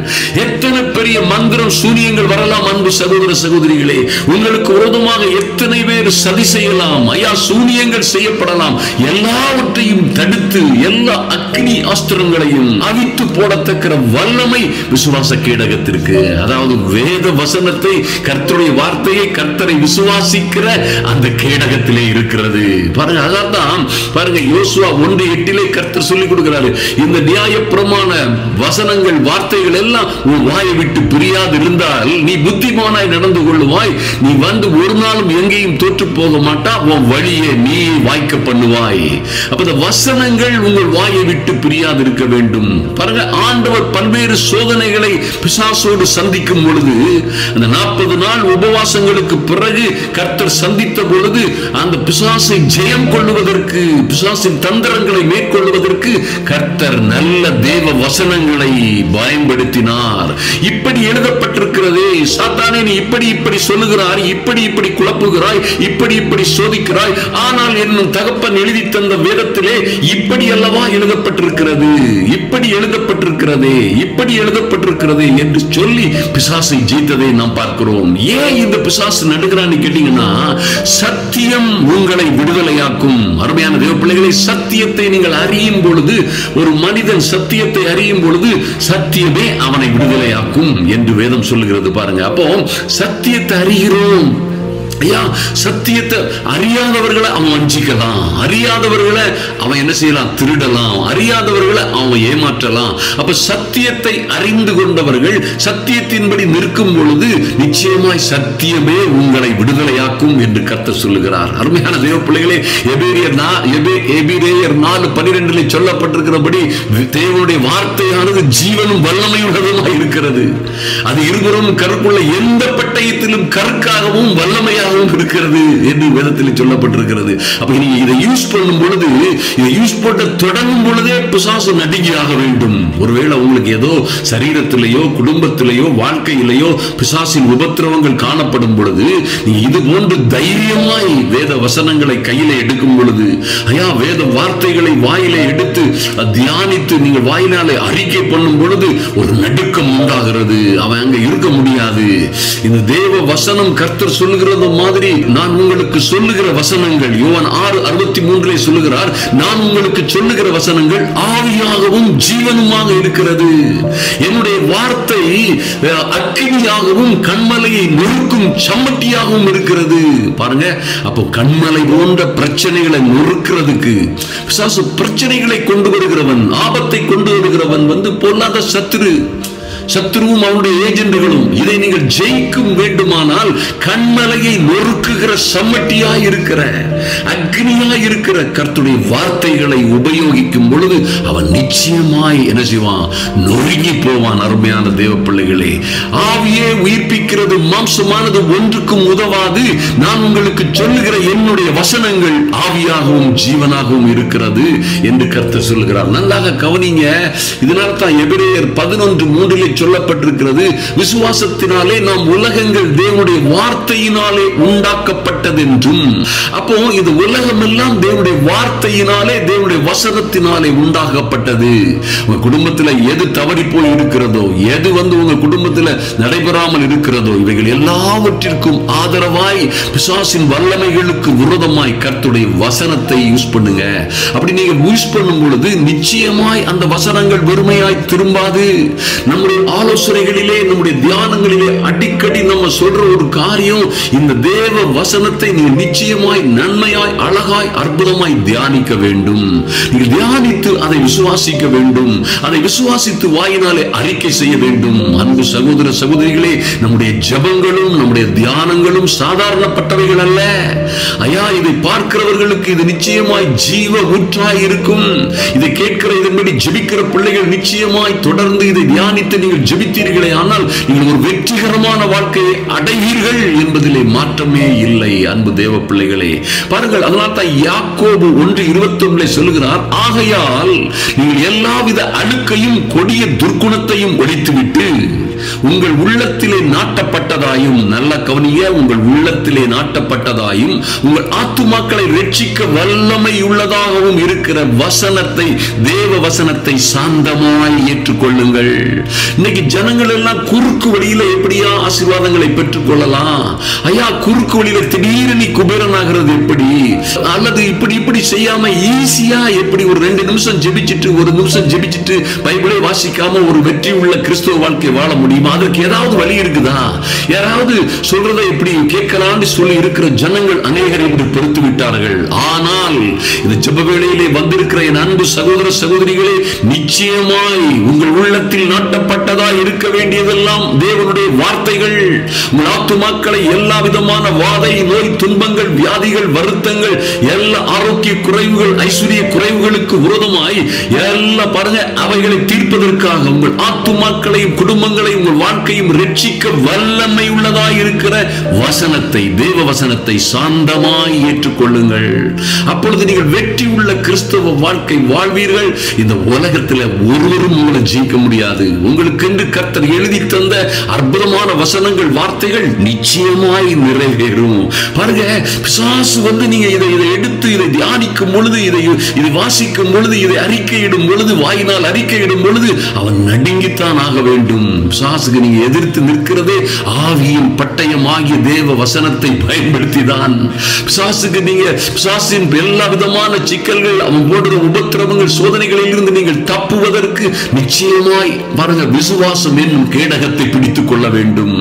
எத்தனை பெரிய மந்திரம், சூனியங்கள் வரலாம் அன்பு சகோதர சகோதரிகளே. உங்களுக்கு விரோதமாக எத்தனை பேர் சதி செய்யலாம், சூனியங்கள் செய்யப்படலாம். எல்லாவற்றையும் தடுத்து எல்லா அக்னி ஆஸ்திரங்களையும் அவித்து போடத்தக்க வல்லமை விசுவாச கேடகத்திற்கு. அதாவது வேத வசனத்தை, கர்த்தருடைய வார்த்தையை, கர்த்தரை விசுவாசிக்கிற அந்த கேடகத்திலே இருக்கிறது. பாருங்க, அதான் பாருங்க, யோசுவா 1:8 கர்த்தர் சொல்லிக் கொடுக்கிறாரு, இந்த நியாயப்பிரமாண வசனங்கள் வார்த்தைகள் எல்லாம் உன் வாயை விட்டு பிரியாது இருந்தால் நீ புத்திமானாய் நடந்து கொள்ளுவாய், நீ வந்து ஒரு நாளும் எங்கேயும் தோற்று போக மாட்டா, உன் வழியை நீ வாய்க்க பண்ணுவாய். அப்ப இந்த வசனங்கள் உங்கள் வாயை விட்டு பிரியாது இருக்க வேண்டும். பாருங்க, ஆண்டவர் பல்வேறு சோதனைகளை பிசாசோடு சந்திக்கும் பொழுது, அந்த 40 நாள் உபவாசங்களுக்கு பிறகு கர்த்தர் சந்தித்த பொழுது அந்த பிசாசை ஜெயம் கொள்ளுவதற்கு, பிசாசின் தந்திரங்களை மேற்கொள்வதற்கு கர்த்தர் நல்ல தேவ வசனங்களை பயன்படுத்தினார். இப்படி எழுதப்பட்டிருக்கிறதே, சாத்தானே நீ இப்படி இப்படி சொல்லுகிறாய், இப்படி இப்படி குழப்புகிறாய், இப்படி இப்படி சோதிக்கிறாய், ஆனால் என்னும் தகப்பன் எழுதி தந்த வேதத்திலே இப்படி அல்லவா எழுதப்பட்டிருக்கிறது, இப்படி எழுதப்பட்டிருக்கிறதே, இப்படி எழுதப்பட்டிருக்கிறது என்று சொல்லி பிசாசை ஜெயித்ததை நாம் பார்க்கிறோம். ஏன் இந்த பிசாசு நடுகிறான்னு கேட்டீங்கன்னா, சத்தியம் உங்களை விடுதலையாக்கும். அருமையான தேவ பிள்ளைகளை, சத்தியத்தை நீங்கள் அறியும் பொழுது, ஒரு மனிதன் சத்தியத்தை அறியும் பொழுது சத்தியமே அவனை விடுதலையாக்கும் என்று வேதம் சொல்லுகிறது. பாருங்க, அப்போ சத்தியத்தை அறிகிறோம். ஐயா, சத்தியத்தை அறியாதவர்களை அவன் வஞ்சிக்கலாம், அறியாதவர்களை அவன் என்ன செய்யலாம், திருடலாம், அறியாதவர்களை அவன் ஏமாற்றலாம். அப்ப சத்தியத்தை அறிந்து கொண்டவர்கள் சத்தியத்தின்படி நிற்கும் பொழுது நிச்சயமாய் சத்தியமே உங்களை விடுதலையாக்கும் என்று கர்த்தர் சொல்லுகிறார். அருமையான தேவ பிள்ளைகளே, எபிரேயர் 4:12 சொல்லப்பட்டிருக்கிறபடி தேவனுடைய வார்த்தையானது ஜீவனும் வல்லமையுள்ளதுமாய் இருக்கிறது. அது இருபுறமும் கருக்குள்ள எந்த பட்டயத்திலும் கற்காகவும் வல்லமையாக இருக்கிறது என்று வேதத்தில் சொல்லப்பட்டிருக்கிறது. அப்ப நீங்க இதை யூஸ் பண்ணும் பொழுது, இதை யூஸ் பண்ண தொடங்கும் பொழுதே பிசாசு நடுங்கி ஆக வேண்டும். ஒருவேளை உங்களுக்கு ஏதோ சரீரத்திலேயோ குடும்பத்திலேயோ வாழ்க்கையிலேயோ பிசாசின் உபத்திரவங்கள் காணப்படும் பொழுது, நீங்க இது போன்று தைரியமாய் வேத வசனங்களை கையில எடுக்கும் பொழுது, ஐயா, வேத வார்த்தைகளை வாயிலே எடுத்து தியானித்து நீங்கள் வாயினாலே அறிக்கை பண்ணும் பொழுது ஒரு நடுக்கம் உண்டாகிறது. அவன் அங்க இருக்க முடியாது. இந்த தேவ வசனம் கர்த்தர் சொல்லுகிறது மாதிரி நான் உங்களுக்கு சொல்லுகிற வசனங்கள், யோவான் 6:63 சொல்லுகிறார், நான் உங்களுக்கு சொல்லுகிற வசனங்கள் ஆவியாகவும் ஜீவனுமாக இருக்கிறது. என்னுடைய வார்த்தை அக்கினியாகவும் கண்மலையை நொறுக்கும் சம்மட்டியாகவும் இருக்கிறது. பாருங்க, அப்போ கண்மலை போன்ற பிரச்சனைகளை நொறுக்கிறதுக்கு பிசாசு பிரச்சனைகளை கொண்டு வருகிறவன், ஆபத்தை கொண்டு வருகிறவன் பொல்லாத சத்துருவும் அவனுடைய ஏஜென்ட்களும். இதை நீங்கள் ஜெயிக்கும் வேண்டுமானால் கண்மலையை நொறுக்குகிற சம்மட்டியாய் இருக்கிற, அக்னியாய் இருக்கிற கர்த்தருடைய வார்த்தைகளை உபயோகிக்கும் பொழுது அவன் நிச்சயமாய் என்ன செய்வான், நொறுங்கி போவான். அருமையான தேவ பிள்ளைகளே, ஆவியே உயிர்ப்பிக்கிறது, மாம்சமானது ஒன்றுக்கும் உதவாது. நான் உங்களுக்கு சொல்லுகிற என்னுடைய வசனங்கள் ஆவியாகவும் ஜீவனாகவும் இருக்கிறது என்று கர்த்தர் சொல்லுகிறார். நன்றாக கவனிங்க. இதனால தான் எபிரேயர் 11:3 சொல்லப்பட்டிருக்கிறது, விசுவாசத்தினாலே நாம் உலகங்கள் தேவனுடைய வார்த்தையினாலே உண்டாக்கப்பட்டது என்றும். அப்போ இது உலகம் எல்லாம் தேவனுடைய வார்த்தையினாலே, தேவனுடைய வசனத்தினாலே உண்டாக்கப்பட்டது. உங்க குடும்பத்தில் எது தவறி போய் இருக்கிறதோ, எது உங்க குடும்பத்தில் நடைபெறாமல் இருக்கிறதோ, இவைகள் எல்லாவற்றிற்கும் ஆதரவாய் பிசாசின் வல்லமைகளுக்கு விரோதமாய் கர்த்தருடைய வசனத்தை யூஸ் பண்ணுங்க. அப்படி நீங்க யூஸ் பண்ணும் பொழுது நிச்சயமாய் அந்த வசனங்கள் வெறுமையாய் திரும்பாது. நம்முடைய ஆலோசனைகளிலே, நம்முடைய தியானங்களிலே அடிக்கடி நம்ம சொல்ற ஒரு காரியம், இந்த தேவ வசனத்தை நீ நிச்சயமாய் நன்மையாய் அழகாய் அற்புதமாய் தியானிக்க வேண்டும். நீங்கள் தியானித்து அதை விசுவாசிக்க வேண்டும். அதை விசுவாசித்து வாயினாலே அறிக்கை செய்ய வேண்டும். அன்பு சகோதர சகோதரிகளே, நம்முடைய ஜெபங்களும் நம்முடைய தியானங்களும் சாதாரணப்பட்டவைகள் அல்ல. ஐயா, இதை பார்க்கிறவர்களுக்கு இது நிச்சயமாய் ஜீவ ஊற்றாய் இருக்கும். இதை கேட்கிற, இதன்படி ஜெபிக்கிற பிள்ளைகள் நிச்சயமாய் தொடர்ந்து இதை தியானித்து நீங்கள் ஜெபித்தீர்களே ஆனால் நீங்கள் ஒரு வெற்றிகரமான வாழ்க்கையை அடைவீர்கள் என்பதிலே மாற்றமே இல்லை. அன்பு தேவ பிள்ளைகளே, பாருங்கள், அதனால தான் யாக்கோபு 1:21 சொல்லுகிறார், ஆகையால் நீங்கள் எல்லாவித அழுக்கையும் கொடிய துர்க்குணத்தையும் ஒழித்துவிட்டு உங்கள் உள்ளத்திலே நாட்டப்பட்டதாயும், நல்ல கவனிய, உங்கள் உள்ளத்திலே நாட்டப்பட்டதாயும் உங்கள் ஆத்துமாக்களை ரட்சிக்க வல்லமை உள்ளதாகவும் இருக்கிற வசனத்தை, தேவ வசனத்தை சாந்தமாய் ஏற்றுக்கொள்ளுங்கள். இன்னைக்கு ஜனங்கள் எல்லாம் குறுக்கு வழியில எப்படியா ஆசீர்வாதங்களை பெற்றுக் கொள்ளலாம். ஐயா, குறுக்கு வழியில திடீரென நீ குபேரனாகிறது எப்படி, அல்லது இப்படி இப்படி செய்யாம ஈஸியா எப்படி ஒரு 2 நிமிஷம் ஜெபிச்சிட்டு 1 நிமிஷம் ஜெபிச்சிட்டு பைபிளை வாசிக்காம ஒரு வெற்றி உள்ள கிறிஸ்துவ வாழ்க்கை வாழ முடியுமா? அதற்கு ஏதாவது வழி இருக்குதா? யாராவது சொல்றதை எப்படி கேட்கலான்னு சொல்லி இருக்கிற ஜனங்கள் அநேகர் என்று பொறுத்து விட்டார்கள். ஆனால் இந்த ஜெப வேளையிலே வந்திருக்கிற என் அன்பு சகோதர சகோதரிகளே, நிச்சயமாய் உங்கள் உள்ளத்தில் நாட்டப்பட்டதா இருக்க வேண்டியதெல்லாம் தேவனுடைய வார்த்தைகள். உங்கள் ஆத்துமாக்களை எல்லா விதமான வாதை, நோய், துன்பங்கள், வியாதிகள், வருத்தங்கள், எல்லா ஆரோக்கிய குறைவுகள், ஐஸ்வர்ய குறைவுகளுக்கு விரோதமாய் எல்லாம் பாருங்க, அவைகளை தீர்ப்பதற்காக உங்கள் ஆத்துமாக்களையும் குடும்பங்களையும் உங்கள் வாழ்க்கையும் ரட்சிக்க வல்லமை உள்ளதாய் இருக்கிற வசனத்தை, தேவ வசனத்தை சாந்தமாய் ஏற்றுக்கொள்ளுங்கள். அப்பொழுது நீங்கள் வெற்றி உள்ள கிறிஸ்தவ வாழ்க்கை வாழ்வீர்கள். இந்த உலகத்தில் ஒருவரும் உங்களை ஜெயிக்க முடியாது. உங்களுக்கு என்று கர்த்தர் எழுதி தந்த அற்புதமான வசனங்கள், வார்த்தைகள் நிச்சயமாய் நிறைவேறும். பாருங்க, பிசாசு வந்து நீங்க இதை எடுத்து இதை தியானிக்கும் பொழுது, இதை வாசிக்கும் பொழுது, இதை அறிக்கையிடும் பொழுது, வாயினால் அறிக்கையிடும் பொழுது அவன் நடுங்கித்தான் ஆக வேண்டும். பிசாசுக்கு நீங்க எதிர்த்து நிற்கிறதே ஆவியின் பட்டயமாகிய தேவ வசனத்தை பயன்படுத்திதான். பிசாசுக்கு நீங்க பிசாசின் எல்லா விதமான சிக்கல்கள், அவன் போடுற உபத்திரவங்கள், சோதனைகளில் இருந்து நீங்கள் தப்புவதற்கு நிச்சயமாய் பாருங்க, விசுவாசம் என்னும் கேடகத்தை பிடித்துக் கொள்ள வேண்டும்.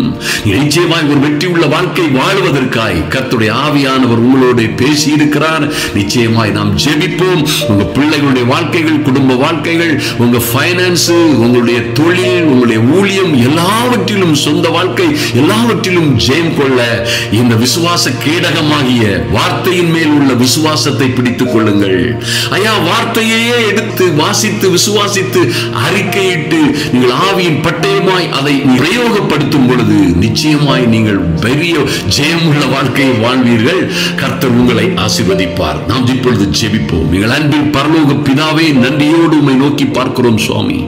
நிச்சயமாய் ஒரு வெற்றி உள்ள வாழ்க்கை வாழ்வதற்காய் கர்த்தருடைய ஆவியானவர் உங்களோட பேசி இருக்கிறார். நிச்சயமாய் நாம் ஜெபிப்போம். உங்க பிள்ளைகளுடைய வாழ்க்கைகள், குடும்ப வாழ்க்கைகள், உங்க பைனான்ஸ், உங்களுடைய தொழில், உங்களுடைய ஊழியம், எல்லாவற்றிலும் சொந்த வாழ்க்கை, எல்லாவற்றிலும் ஜெயம் கொள்ள இந்த விசுவாச கேடகமாகிய வார்த்தையின் மேல் உள்ள விசுவாசத்தை பிடித்துக் கொள்ளுங்கள். ஐயா, வார்த்தையே எடுத்து வாசித்து விசுவாசித்து அறிக்கையிட்டு நீங்கள் ஆவியின் பட்டயமாய் அதை பிரயோகப்படுத்தும் பொழுது நிச்சயமாய் நீங்கள் பெரிய ஜெயமுள்ள வாழ்க்கையை வாழ்வீர்கள். கர்த்தர் உங்களை ஆசீர்வதிப்பார். நாம் இப்பொழுது ஜெபிப்போம். எங்கள் அன்பின் பரலோக பிதாவே, நன்றியோடு உம்மை நோக்கி பார்க்கிறோம் சுவாமி.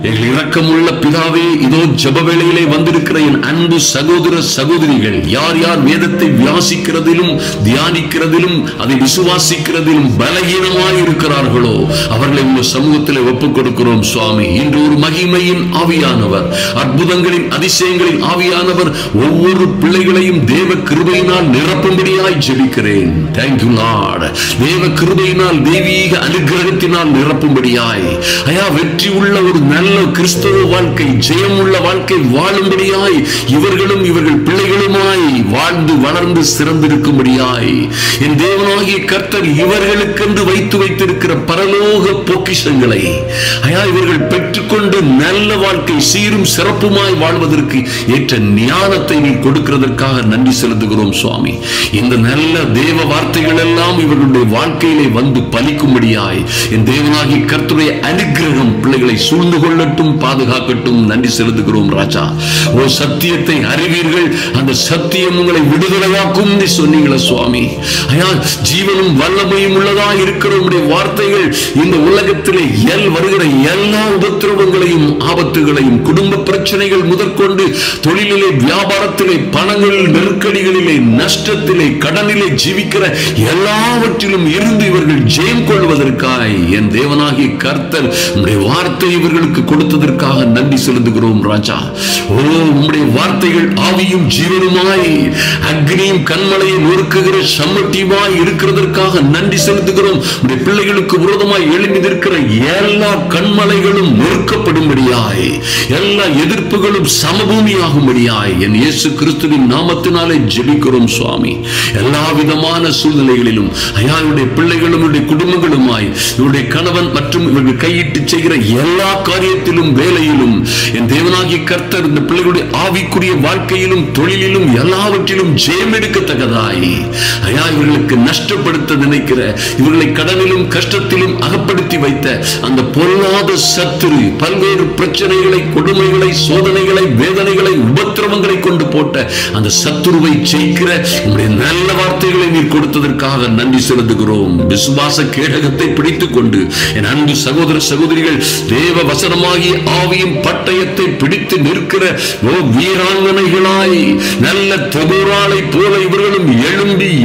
எங்கள் இரக்கமுள்ள பிதாவே, இதோ ஜெப வேளையிலே வந்திருக்கிற என் அன்பு சகோதர சகோதரிகள் யார் யார் வேதத்தை வாசிக்கிறதிலும் தியானிக்கிறதிலும் அதை விசுவாசிக்கிறதிலும் பலகீனமாய் இருக்கிறார்களோ அவர்களை உங்கள் சமூகத்தில் ஒப்புக் கொடுக்கிறோம் சுவாமி. இன்று ஒரு மகிமையின் ஆவியானவர், அற்புதங்களின் அதிசயங்களின் ஆவியானவர் ஒவ்வொரு பிள்ளைகளையும் தேவ கிருபையினால் நிரப்பும்படியாய் ஜெபிக்கிறேன். Thank you Lord. தேவ கிருபையினால், தெய்வீக அனுகிரகத்தினால் நிரப்பும்படியாய் ஐயா, வெற்றி உள்ள ஒரு நல்ல கிறிஸ்தவ வாழ்க்கை, ஜெயமுள்ள வாழ்க்கை வாழும்படியாய் இவர்களும் இவர்கள் பிள்ளைகளுமாய் வாழ்ந்து வளர்ந்து சிறந்திருக்கும்படியாய் என் தேவனாகிய கர்த்தர் இவர்களுக்கென்று வைத்திருக்கிற பரலோக பொக்கிஷங்களை ஐயா இவர்கள் பெற்றுக்கொண்டு நல்ல வாழ்க்கை சீரும் சிறப்புமாய் வாழ்வதற்கு ஏற்ற ஞானத்தை நீ கொடுக்கிறதற்காக நன்றி செலுத்துகிறோம் சுவாமி. இந்த நல்ல தேவ வார்த்தைகள் எல்லாம் இவர்களுடைய வாழ்க்கையிலே வந்து பலிக்கும்படியாய் என் தேவனாகிய கர்த்தருடைய அனுகிரகம் பிள்ளைகளை சூழ்ந்து கொள்ளட்டும், பாதுகாக்கட்டும். நன்றி செலுத்துகிறோம் ராஜா. ஓ, சத்தியத்தை அறிவீர்கள், அந்த சத்தியம் உங்களை விடுதலையாக்கும் சொன்னீங்களா சுவாமி. ஐயா, ஜீவனும் வல்லமையும் உள்ளதா இருக்கிற உங்களுடைய வார்த்தைகள் இந்த உலகத்திலே வருகிற எல்லா உபத்திரவங்களையும் ஆபத்துகளையும், குடும்ப பிரச்சனைகள் முதற்கொண்டு தொழிலிலே, வியாபாரத்திலே, பணங்களில், நெருக்கடிகளிலே, நஷ்டத்திலே, கடனிலே ஜீவிக்கிற எல்லாவற்றிலும் இருந்து இவர்கள் ஜெயம் கொள்வதற்காய் என் தேவனாகிய கர்த்தர் உங்களுடைய வார்த்தை இவர்களுக்கு கொடுத்ததற்காக நன்றி செலுத்துகிறோம் ராஜா. ஓ, உம்முடைய வார்த்தைகள் ஆவியும் ஜீவனுமாய் அக்னியும் கண்மலையை நொறுக்குகிற சம்மட்டியுமாய் இருக்கிறதற்காக நன்றி செலுத்துகிறோம். உம்முடைய பிள்ளைகளுக்கு விரோதமாய் எழும்பி நிற்கிற எல்லா கண்மலைகளும் நொறுக்கப்படும்படியாய், எல்லா எதிர்ப்புகளும் சமபூமியாகும்படியாய் என் இயேசு கிறிஸ்துவின் நாமத்தினாலே ஜெபிக்கிறோம் சுவாமி. எல்லா விதமான சூழ்நிலைகளிலும் ஐயாவுடைய பிள்ளைகளும் இவருடைய குடும்பங்களுமாய் இவருடைய கணவன் மற்றும் இவர்கள் கையிட்டு செய்கிற எல்லா காரியத்திலும் வேலையிலும் என் தேவனாகிய கர்த்தர் இந்த பிள்ளைகளுடைய ஆவிக்குரிய வாழ்க்கையிலும் தொழிலிலும் எல்லாவற்றிலும் ஜெயம் எடுக்கத்தக்கதாய் ஐயா இவர்களுக்கு நஷ்டப்படுத்த நினைக்கிற, இவர்களை கடனிலும் கஷ்டத்திலும் அகப்படுத்தி வைத்த அந்த பொல்லாத சத்துரு பல்வேறு பிரச்சனைகளை, கொடுமைகளை, சோதனைகளை, வேதனைகளை, உபத்திரவங்களை கொண்டு போட்ட அந்த சத்துருவை ஜெயிக்கிற உங்களுடைய நல்ல வார்த்தைகளை நீர் கொடுத்ததற்காக நன்றி செலுத்துகிறோம். விசுவாச கேடகத்தை பிடித்துக் கொண்டு என் அன்பு சகோதர சகோதரிகள் தேவ வசனமா சத்தியமாகிய ஆவியின் பட்டயத்தை பிடித்து நிற்கிற வீராங்கனைகளாய் நல்ல தெபோராளை போல இவர்களும்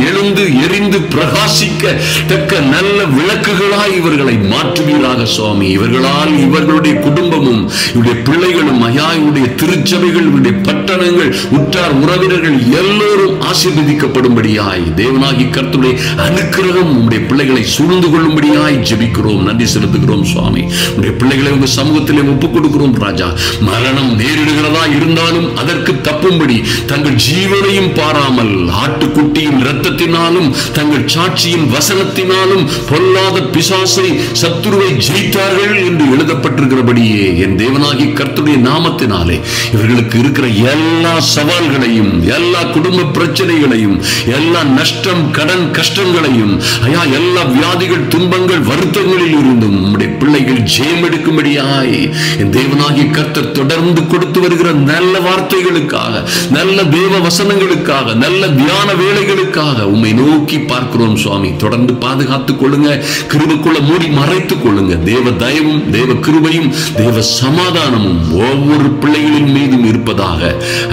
எழுந்து எரிந்து பிரகாசிக்க தக்க நல்ல விளக்குகளாய் இவர்களை மாற்றுவீராக சுவாமி. இவர்களால் இவர்களுடைய குடும்பமும் இவருடைய பிள்ளைகளும் ஐயாவுடைய திருச்சபைகள் இவருடைய பட்டணங்கள் உற்றார் உறவினர்கள் எல்லோரும் ஆசீர்வதிக்கப்படும்படியாய் தேவனாகி கர்த்தருடைய அனுக்கிரகம் உங்களுடைய பிள்ளைகளை சூழ்ந்து கொள்ளும்படியாய் ஜெபிக்கிறோம். நன்றி செலுத்துகிறோம் சுவாமி. உங்களுடைய பிள்ளைகளை உங்க சமூகத்திலே ஒப்புக் கொடுக்கிறோம் ராஜா. மரணம் நேரிடுகிறதா இருந்தாலும் அதற்கு தப்பும்படி தங்கள் ஜீவனையும் பாராமல் ஆட்டுக்குட்டியின் இரத்தத்தினாலும் தங்கள் சாட்சியின் வசனத்தினாலும் பொல்லாத பிசாசை சத்துருவை ஜெயித்தார்கள் என்று எழுதப்பட்டிருக்கிறபடியே என் தேவனாகி கர்த்தருடைய நாமத்தினாலே இவர்களுக்கு இருக்கிற எல்லா சவால்களையும் எல்லா குடும்ப பிரச்சனைகளையும் எல்லா நஷ்டம் கடன் கஷ்டங்களையும் ஐயா எல்லா வியாதிகள் துன்பங்கள் வருத்தங்களில் இருந்தும் நம்முடைய பிள்ளைகள் ஜெயம் எடுக்கும்படியாய் என் தேவனாகி கர்த்தர் தொடர்ந்து கொடுத்து வருகிற நல்ல வார்த்தைகளுக்காக நல்ல தேவ வசனங்களுக்காக நல்ல தியான வேளைகளுக்காக உம்மை நோக்கி பார்க்கிறோம் சுவாமி. தொடர்ந்து பாதுகாத்துக் கொள்ளுங்க. கிருபைக்குள்ள மூடி மறைத்துக் கொள்ளுங்க. தேவ தயவும் தேவ கிருபையும் தேவ சமாதானமும் ஒவ்வொரு பிள்ளைகளின் மீதும் இருப்பதாக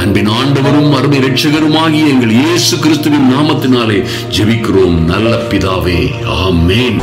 அன்பின் ஆண்டவரும் அருமை இரட்சகருமாகிய எங்கள் இயேசு கிறிஸ்துவின் நாமத்தினாலே ஜெபிக்கிறோம் நல்ல பிதாவே, ஆமென்.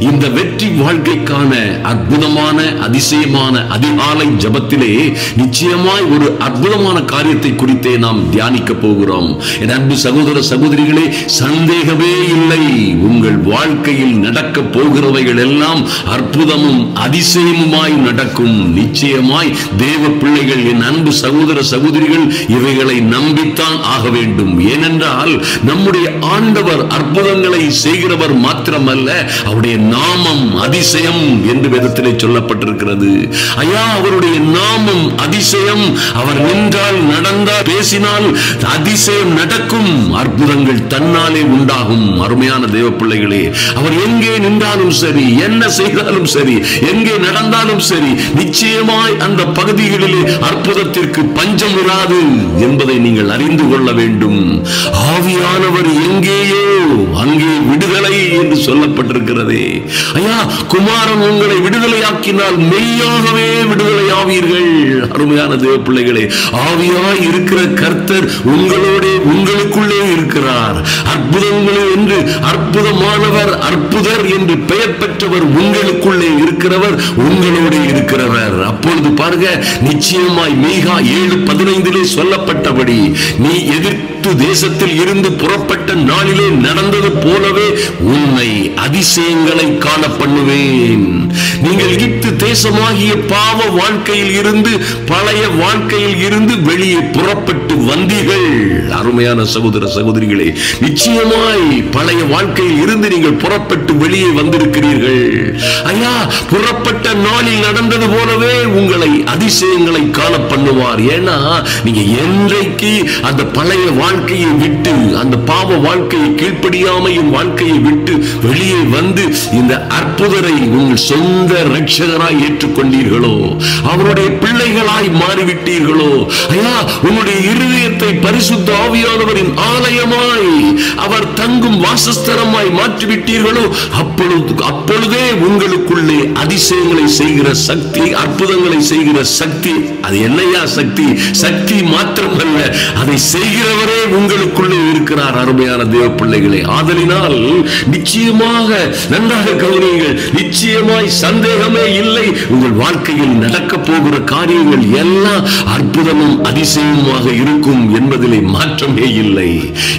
இந்த வெற்றி வாழ்க்கைக்கான அற்புதமான அதிசயமான அதிகாலை ஜபத்திலே நிச்சயமாய் ஒரு அற்புதமான காரியத்தை குறித்தே நாம் தியானிக்க போகிறோம். என் அன்பு சகோதர சகோதரிகளே, சந்தேகமே இல்லை, உங்கள் வாழ்க்கையில் நடக்க போகிறவைகள் எல்லாம் அற்புதமும் அதிசயமுமாய் நடக்கும். நிச்சயமாய் தேவ பிள்ளைகள், என் அன்பு சகோதர சகோதரிகள், இவைகளை நம்பித்தான் ஆக வேண்டும். ஏனென்றால் நம்முடைய ஆண்டவர் அற்புதங்களை செய்கிறவர் மாத்திரமல்ல, அவருடைய நாமம் அதிசயம் என்று வேதத்திலே சொல்லப்பட்டிருக்கிறது. ஐயா, அவருடைய நாமம் அதிசயம். அவர் நின்றால் நடந்தால் பேசினால் அதிசயம் நடக்கும். அற்புதங்கள் தன்னாலே உண்டாகும். அருமையான தேவ பிள்ளைகளே, அவர் எங்கே நின்றாலும் சரி, என்ன செய்தாலும் சரி, எங்கே நடந்தாலும் சரி, நிச்சயமாய் அந்த பகுதிகளிலே அற்புதத்திற்கு பஞ்சம் இராது என்பதை நீங்கள் அறிந்து கொள்ள வேண்டும். ஆவியானவர் எங்கேயோ அங்கே விடுதலை என்று சொல்லப்பட்டிருக்கிறதே. ஐயா, குமாரன் உங்களை விடுதலையாக்கினால் மெய்யாகவே விடுதலை ஆவீர்கள். அருமையான தேவ பிள்ளைகளே, ஆவியாய் இருக்கிற கர்த்தர் உங்களோட உங்களுக்குள்ளே இருக்கிறார். அற்புதங்களே என்று அற்புதமானவர், அற்புதர் என்று பெயர் பெற்றவர் உங்களுக்குள்ளே இருக்கிறவர், உங்களோட இருக்கிறவர். அப்பொழுது பாருங்க, நிச்சயமாய் மீகா 7:15 சொல்லப்பட்டபடி நீ எதிர்த்து தேசத்தில் இருந்து புறப்பட்ட நாளிலே நடந்தது போலவே உன்னை அதிசயங்களை காண பண்ணுவேன். நீங்கள் எகிப்து தேசமாகிய பாவ வாழ்க்கையில் இருந்து, பழைய வாழ்க்கையில் இருந்து வெளியே புறப்பட்டு வந்தீர்கள். அருமையான சகோதர சகோதரிகளே, நிச்சயமாய் பழைய வாழ்க்கையில் இருந்து நீங்கள் புறப்பட்டு வெளியே வந்திருக்கிறீர்கள். ஐயா, புறப்பட்ட நாளில் நடந்தது போலவே உங்களை அதிசயங்களை காண பண்ணுவார். ஏன்னா நீங்க என்றைக்கு அந்த பழைய வாழ்க்கையை விட்டு, அந்த பாவ வாழ்க்கையை, கீழ்ப்படியாமையின் வாழ்க்கையை விட்டு வெளியே வந்து இந்த அற்புதரை உங்கள் சொந்த இரட்சகராய் ஏற்றுக்கொண்டீர்களோ, அவருடைய பிள்ளைகளாய் மாறிவிட்டீர்களோ, ஐயா, உங்களுடைய இருதயத்தை பரிசுத்த ஆவியானவரின் ஆலயமாய், அவர் தங்கும் வாசஸ்தலமாய் மாற்றிவிட்டீர்களோ, அப்பொழுதே உங்களுக்குள்ளே அதிசயங்களை செய்கிற சக்தி, அற்புதங்களை செய்கிற சக்தி. அது என்னையா சக்தி? சக்தி மாத்திரமல்ல, அதை செய்கிறவரே உங்களுக்குள்ளே இருக்கிறார். அருமையான தேவ பிள்ளைகளே, ஆதலினால் நிச்சயமாக நன்றாக கவனியுங்கள். நிச்சயமாய் சந்தேகமே இல்லை, உங்கள் வாழ்க்கையில் நடக்க போகிற காரியங்கள் எல்லாம் அற்புதமும் அதிசயமாக இருக்கும் என்பதிலே மாற்றமே இல்லை.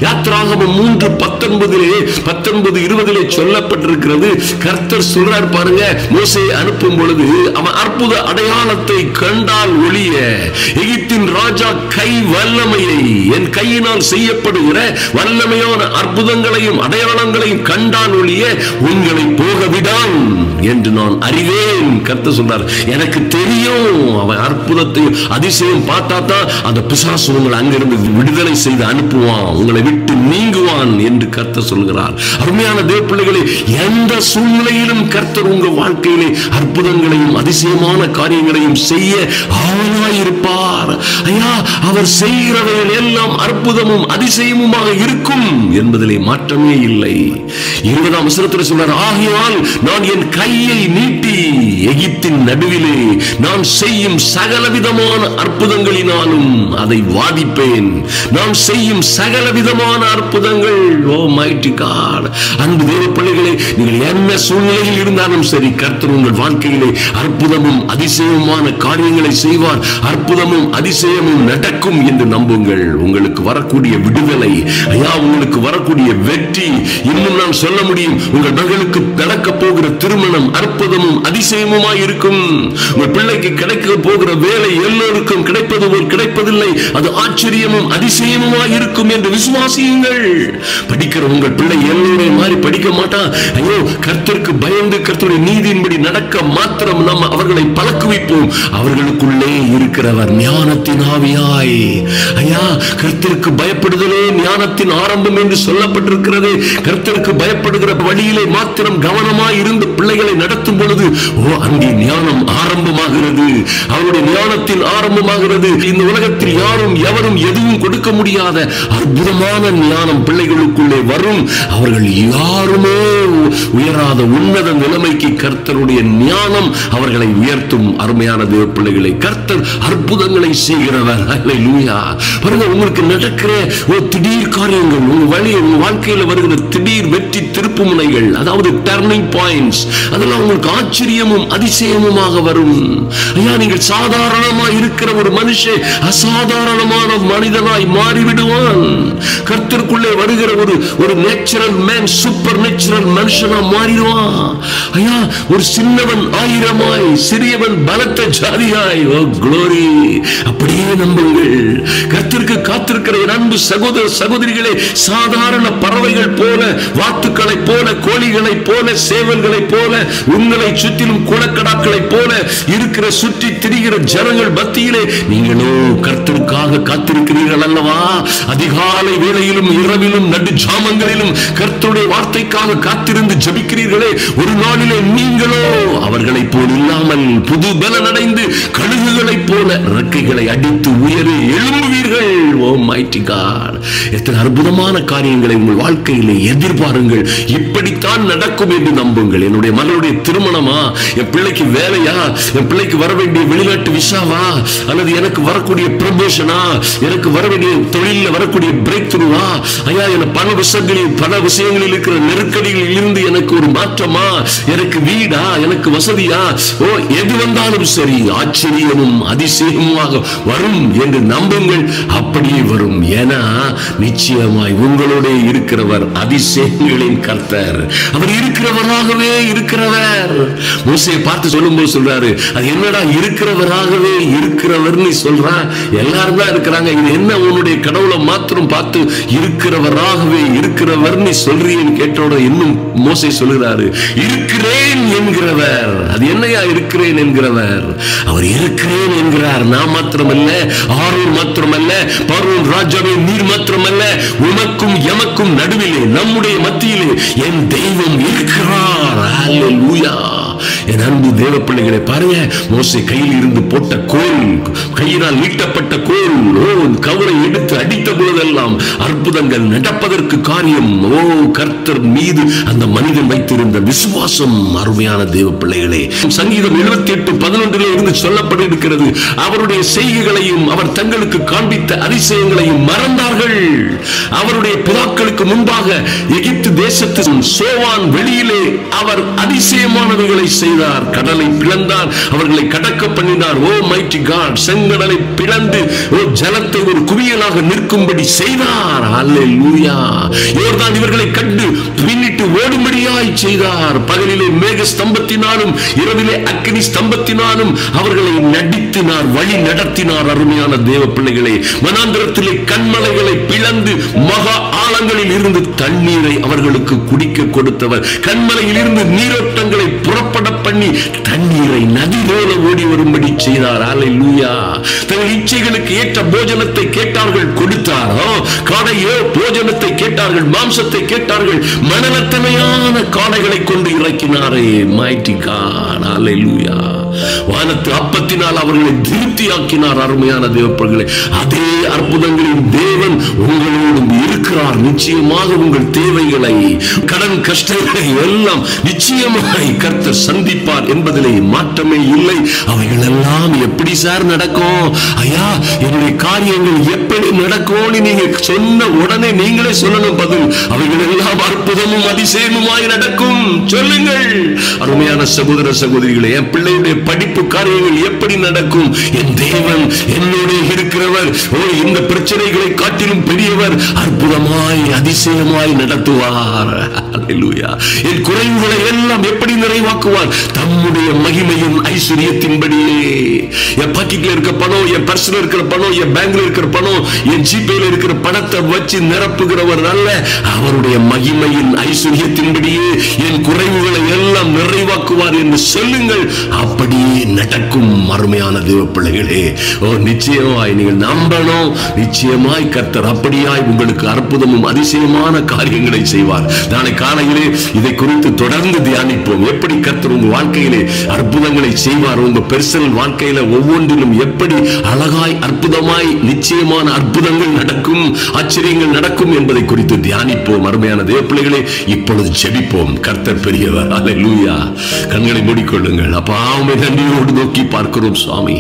யாத்திராகமம் 3:19-20 சொல்லப்பட்டிருக்கிறது. கர்த்தர் சொல்றார் பாருங்க, மோசேயை அனுப்பும் பொழுது அவன் அற்புத அடையாளத்தை கண்டால் ஒழிய எகிப்தின் ராஜா கை வல்லமையை, என் கையினால் செய்யப்படுகிற வல்லமையான அற்புதங்களையும் அடையாளங்களையும் கண்டால் ஒழிய உங்களை போக விடான் என்று நான் அறிவேன். கர்த்தர் சொல்றார், எனக்கு தெரியும். அவன் அற்புதத்தையும் அதிசயம் பார்த்தா தான் அந்த பிசாசு உங்களை அங்கிருந்து விடுதலை செய்து அனுப்புவான், உங்களை விட்டு நீங்குவான் என்று கர்த்தர் சொல்கிறார். அருமையான தேவ பிள்ளைகளே, எந்த சூழ்நிலையிலும் கர்த்தர் உங்கள் வாழ்க்கையிலே அற்புதங்களையும் அதிசயமான காரியங்களையும் செய்ய ஆவலாயிருப்பார். ஐயா, அவர் செய்கிறவைகள் எல்லாம் அற்புதமும் அதிசயமுமாக இருக்கும் என்பதிலே மாற்றமே இல்லை. 20ஆம் வசனத்தில் சொல்றார், ஆகையால் நான் என் கையை நீட்டி எகிப்தின் நடுவிலே நான் செய்யும் சகலவிதமான அற்புதங்களினாலும் அதை வாதிப்பேன். நான் செய்யும் சகலவிதமான அற்புதங்கள். Oh mighty God. அன்பு தேவ பிள்ளைகளே, நீங்கள் என்ன சூழ்நிலையில் இருந்தாலும் சரி, கர்த்தர் உங்கள் வாழ்க்கையிலே அற்புதமும் அதிசயமான காரியங்களை செய்வார். அற்புதமும் அதிசயமும் நடக்கும் என்று நம்புங்கள். உங்களுக்கு வரக்கூடிய விடுதலை, ஐயா, உங்களுக்கு வரக்கூடிய வெற்றி, இன்னும் நான் சொல்ல முடியும், உங்கள் மகளுக்கு நடக்க போகிற திருமணம் அற்புதமும் அதிசயமுமாய் இருக்கும். உங்கள் பிள்ளைக்கு கிடைக்க போகிற வேலை எல்லோருக்கும் கிடைப்பது போல் கிடைப்பதில்லை, அது ஆச்சரியமும் அதிசயமுமாய் இருக்கும் என்று விசுவாசியுங்கள். படிக்கிற உங்கள் பிள்ளை எல்லோரையும் மாறி படிக்க மாட்டான். ஐயோ, கர்த்தருக்கு பயந்து கர்த்தருடைய நீதியின்படி நடக்க மாத்திரம் நாம் அவர்களை பழக்குவிப்போம். அவர்களுக்குள்ளே இருக்கிறவர் ஞானத்தின் ஆவியாய். ஐயா, கர்த்தருக்கு பயப்படுதலே ஞானத்தின் ஆரம்பம் என்று சொல்லப்பட்டிருக்கிறது. கர்த்தருக்கு பயப்படுகிற வழியிலே மாத்திரம் கவனமாய் இருந்து பிள்ளைகளை நடத்தும் பொழுது அங்கே ஞானம் ஆரம்பமாகிறது. அவருடைய ஞானத்தின் ஆரம்பமாகிறது. இந்த உலகத்தில் யாரும் எவரும் எதுவும் கொடுக்க முடியாத அற்புதமான ஞானம் பிள்ளைகளுக்குள்ளே வரும். அவர்கள் யாருமே உயராத உன்னத நிலைமைக்கு கர்த்தருடைய ஞானம் அவர்களை உயர்த்தும். அருமையான தேவ பிள்ளைகளை, கர்த்தர் அற்புதங்களை செய்கிறவர். ஹல்லேலூயா. பாருங்க, உங்களுக்கு நடக்கிற ஒரு திடீர் காரியங்கள், உங்க வழி, உங்க வாழ்க்கையில் வருகிற திடீர் வெற்றி திருப்பு முனைகள், அதாவது டர்னிங் பாயிண்ட்ஸ், அதெல்லாம் உங்களுக்கு ஆச்சரியமும் அதிசயமுமாக வரும். ஐயா, நீங்கள் சாதாரணமாக இருக்கிற ஒரு மனுஷன் அசாதாரணமான மனிதனாய் மாறிவிடுவான். கர்த்தருக்குள்ளே வருகிற ஒரு நேச்சுரல் மேன் சூப்பர் நேச்சுரல் மனுஷனா மாறிடுவான். ஐயா, ஒரு சின்னவன் ஆயிரமாய், சிறியவன் பலத்த ஜாதியாய். ஓ க்ளோரி. அப்படியே நம்புங்கள். கர்த்தருக்கு காத்திருக்கிற என் அன்பு சகோதர சகோதரிகளே, சாதாரண பறவைகள் போல, வாத்துக்களை போல, கோழிகளை போல, சேவல்களை போல, உங்களை சுற்றிலும் குளக்கடாக்களை போல இருக்கிற சுற்றி திரிகிற ஜனங்கள் மத்தியிலே நீங்களோ கர்த்தருக்காக காத்திருக்கிறீர்கள் அல்லவா? அதிகாலை வேளையிலும் இரவிலும் நடு ஜாமங்களிலும் கர்த்தருடைய வார்த்தைக்காக காத்திருந்து ஜபிக்கிறீர்களே. ஒரு நாளிலே நீங்களோ அவர்களை போல் இல்லாமல் புது பலன் அடைந்து கழுகுகளை போல ரெக்கைகளை அடித்து உயரே எழும்புவீர்கள். ஓ மைட்டி காட். எத்தனை அற்புதமான காரியங்களை உங்கள் வாழ்க்கையிலே எதிர்பாருங்கள். இப்படித்தான் நடக்கும் என்று நம்புங்கள். என்னுடைய மகளுடைய திருமணமா, என் பிள்ளைக்கு வேலையா, என் பிள்ளைக்கு வர வேண்டிய வெளிநாட்டு விசாவா, அல்லது எனக்கு வரக்கூடிய ப்ரமோஷனா, எனக்கு வர வேண்டிய தொழிலில் வரக்கூடிய பிரேக் த்ரூவா, ஐயா, எனக்கு பல விஷயங்களில் இருக்கிற நெருக்கடிகளில் இருந்து எனக்கு ஒரு மாற்றமா, எனக்கு வீடா, எனக்கு வசதியா, ஓ எது வந்தாலும் சரி ஆச்சரியமும் அதிசயமாக வரும் என்று நம்புங்கள். அப்படியே வரும். ஏன்னா நிச்சயமாய் உங்களோட இருக்கிறவர் அதிசயங்களின் கர்த்தர். அவர் இருக்கிறவராகவே இருக்கிறவர். மோசேயை பார்த்து சொல்லும் போது சொல்றாரு, அது என்னடா இருக்கிறவராகவே இருக்கிறவர்னு சொல்றா? எல்லாரும் தான் இருக்கிறாங்க, இது என்ன உன்னுடைய கடவுளை மாத்திரம் பார்த்து இருக்கிறவராகவே இருக்கிறவர்னு சொல்றீன்னு கேட்டோட இன்னும் மோசே சொல்லுறாரு, இருக்கிறேன் என்கிறவர். அது என்னையா இருக்கிறேன் என்கிறவர்? அவர் இருக்கிறேன் என்கிறார். நான் மாத்திரமல்ல, ஆரோன் மாத்திரமல்ல, பார்வோன் ராஜாவே நீர் மாத்திரமல்ல, உமக்கும் எமக்கும் நடுவிலே, நம்முடைய மத்தியிலே என் தெய்வம் இருக்கிறார். ஹல்லேலூயா. என் அன்பு தேவ பிள்ளைகளை பாருங்க, மோசே கையில் இருந்து போட்ட கோல், கையினால் நீட்டப்பட்ட கோல், கவரை எடுத்து அடித்த பொழுதெல்லாம் அற்புதங்கள் நடப்பதற்கு காரியம். ஓ கர்த்தர் மீது அந்த மனிதன் வைத்திருந்த விசுவாசம். அருமையான தேவ பிள்ளைகளே, சங்கீதம் 78:11 இருந்து சொல்லப்பட்டிருக்கிறது, அவருடைய செய்கைகளையும் அவர் தங்களுக்கு காண்பித்த அதிசயங்களையும் மறந்தார்கள். அவருடைய பிதாக்களுக்கு முன்பாக எகிப்து தேசத்து சோவான் வெளியிலே அவர் அதிசயமானவைகளை செய்தார். கடலை பிளந்தார், அவர்களை கடக்க பண்ணினார். Oh mighty God. செங்கடலை பிளந்து ஜலத்தை ஒரு குவியலாக நிற்கும்படி செய்தார். அல்லேலூயா. யோர்தான் இவர்களை கண்டு பின்னிட்டு விட்டு ஓடும்படியாய் செய்தார். பகலிலே மேக ஸ்தம்பத்தினாலும் இரவிலே அக்கினி ஸ்தம்பத்தினாலும் அவர்களை நடித்தினார், வழி நடத்தினார். அருமையான தேவ பிள்ளைகளே, வனாந்திரத்திலே கண்மலைகளை பிளந்து மகா ஆழங்களில் இருந்து தண்ணீரை அவர்களுக்கு குடிக்க கொடுத்தவர். கண்மலையில் இருந்து நீரோட்டங்களை புறப்பட பண்ணி தண்ணீரை நதி போல ஓடி வரும்படி செய்தார். அல்லேலூயா. தங்கள் இச்சைகளுக்கு ஏற்ற போஜனத்தை கேட்டார்கள், கொடுத்தார். காடையோ போஜனத்தை கேட்டார்கள், மாம்சத்தை கேட்டார்கள், மணலத்தனையான காடைகளை கொண்டு இறக்கினாரே. Mighty God. அல்லேலூயா. வானத்து அப்பத்தினால் அவர்களை திருப்தியாக்கினார். அருமையான தேவப்பிள்ளைகளே, அதே அற்புதங்களின் தேவன் உங்களோடும் இருக்கிறார். நிச்சயமாக உங்கள் தேவைகளை, கடன் கஷ்டங்களை எல்லாம் நிச்சயமாய் கர்த்தர் சந்திப்பார் என்பதிலே மாற்றமே இல்லை. அவைகள் எல்லாம் எப்படி சார் நடக்கும்? ஐயா, என்னுடைய காரியங்கள் எப்படி நடக்கும்? நீங்க சொன்ன உடனே நீங்களே சொல்லணும் பதில். அவைகள் எல்லாம் அற்புதமும் அதிசயமுமாய் நடக்கும். சொல்லுங்கள் அருமையான சகோதர சகோதரிகளே. என் பிள்ளையுடைய படிப்பு காரியங்கள் எப்படி நடக்கும்? என் தேவன் என்னோட இருக்கிறவர். இந்த பிரச்சனைகளை காட்டிலும் பெரியவர். அற்புதமாய் அதிசயமாய் நடத்துவார். அல்லேலூயா. என் குறைவுகளை எல்லாம் எப்படி நிறைவாக்குவார்? தம்முடைய மகிமையின் ஐஸ்வரியத்தின்படியே. என் பாக்கெட்ல இருக்க பணம், என் பர்ஸ்ல இருக்கிற பணம், என் பேங்க்ல இருக்கிற பணம், என் ஜிபேல இருக்கிற பணத்தை வச்சு நிரப்புகிறவர் அல்ல, அவருடைய மகிமையின் ஐஸ்வரியத்தின்படியே என் குறைவுகளை எல்லாம் நிறைவாக்குவார் என்று சொல்லுங்கள். அப்படியே நடக்கும். அருமையான தேவ பிள்ளைகளே, நிச்சயமாய் நீங்கள் நம்பணும். நிச்சயமாய் கர்த்தர் அப்படியாய் உங்களுக்கு அற்புதமும் அதிசயமான காரியங்களை செய்வார். நாளை காலையிலே இதை குறித்து தொடர்ந்து தியானிப்போம். எப்படி கர்த்தர் உங்க வாழ்க்கையிலே அற்புதங்களை செய்வார், உங்க பெர்சனல் வாழ்க்கையில ஒவ்வொன்றிலும் எப்படி அழகாய் அற்புதமாய் நிச்சயமான அற்புதங்கள் நடக்கும், ஆச்சரியங்கள் நடக்கும் என்பதை குறித்து தியானிப்போம். அருமையான தேவ பிள்ளைகளே, இப்பொழுது ஜெபிப்போம். கர்த்தர் பெரியவர். அல்லேலூயா. கண்களை மூடிக்கொள்ளுங்கள். அப்பா, உம்மை நன்றியோடு நோக்கி பார்க்கிறோம் சுவாமி.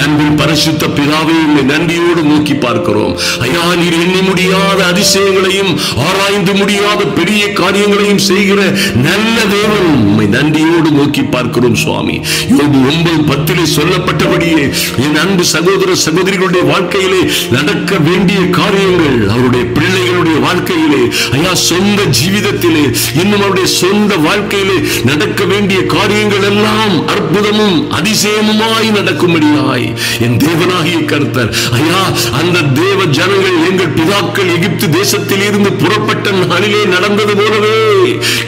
அன்பின் பரிசுத்த பிதாவே, உம்மை நன்றியோடு நோக்கி பார்க்கிறோம். ஐயா, நீர் எண்ணி முடியாத அதிசயங்களையும் ஆராய்ந்து முடியாத பெரிய காரியங்களையும் செய்கிற நல்ல தேவன். உம்மை நன்றியோடு நோக்கி பார்க்கிறோம் சுவாமி. யோபு 9:10 சொல்லப்பட்டபடியே என் அன்பு சகோதர சகோதரிகளுடைய வாழ்க்கையிலே நடக்க வேண்டிய காரியங்கள், அவருடைய பிள்ளைகளுடைய வாழ்க்கையிலே, ஐயா சொந்த ஜீவிதத்திலே, இன்னும் அவருடைய சொந்த வாழ்க்கையிலே நடக்க வேண்டிய காரியங்கள் எல்லாம் அற்புதமும் அதிசயமுமாய் நடக்கும்படியாய் என் தேவனாகிய கர்த்தர், ஐயா அந்த தேவ ஜனங்கள் எங்கள் பிதாக்கள் எகிப்து தேசத்தில் இருந்து புறப்பட்ட நாளிலே நடந்தது போலவே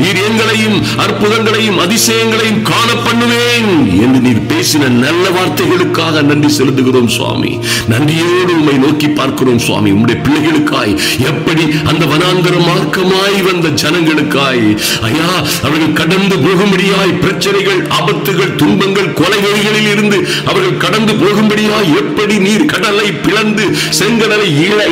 நீர் எங்களையும் அற்புதங்களையும் அதிசயங்களையும் காண பண்ணுவேன் என்று நீர் பேசின நல்ல வார்த்தைகளுக்காக நன்றி செலுத்துகிறோம் சுவாமி. நன்றியோடு உம்மை நோக்கி பார்க்கிறோம் சுவாமி. உம்முடைய பிள்ளைகளுக்காய், எப்படி அந்த வனாந்தர மார்க்கமாய் வந்த ஜனங்களுக்காய், ஐயா அவர்கள் கடந்து போகும்படியாய் பிரச்சனைகள், ஆபத்துகள், துன்பங்கள், கொலைகளில் இருந்து அவர்கள் கடந்து போகும்படியாய் எப்படி நீர் கடலை பிளந்து செங்கடலை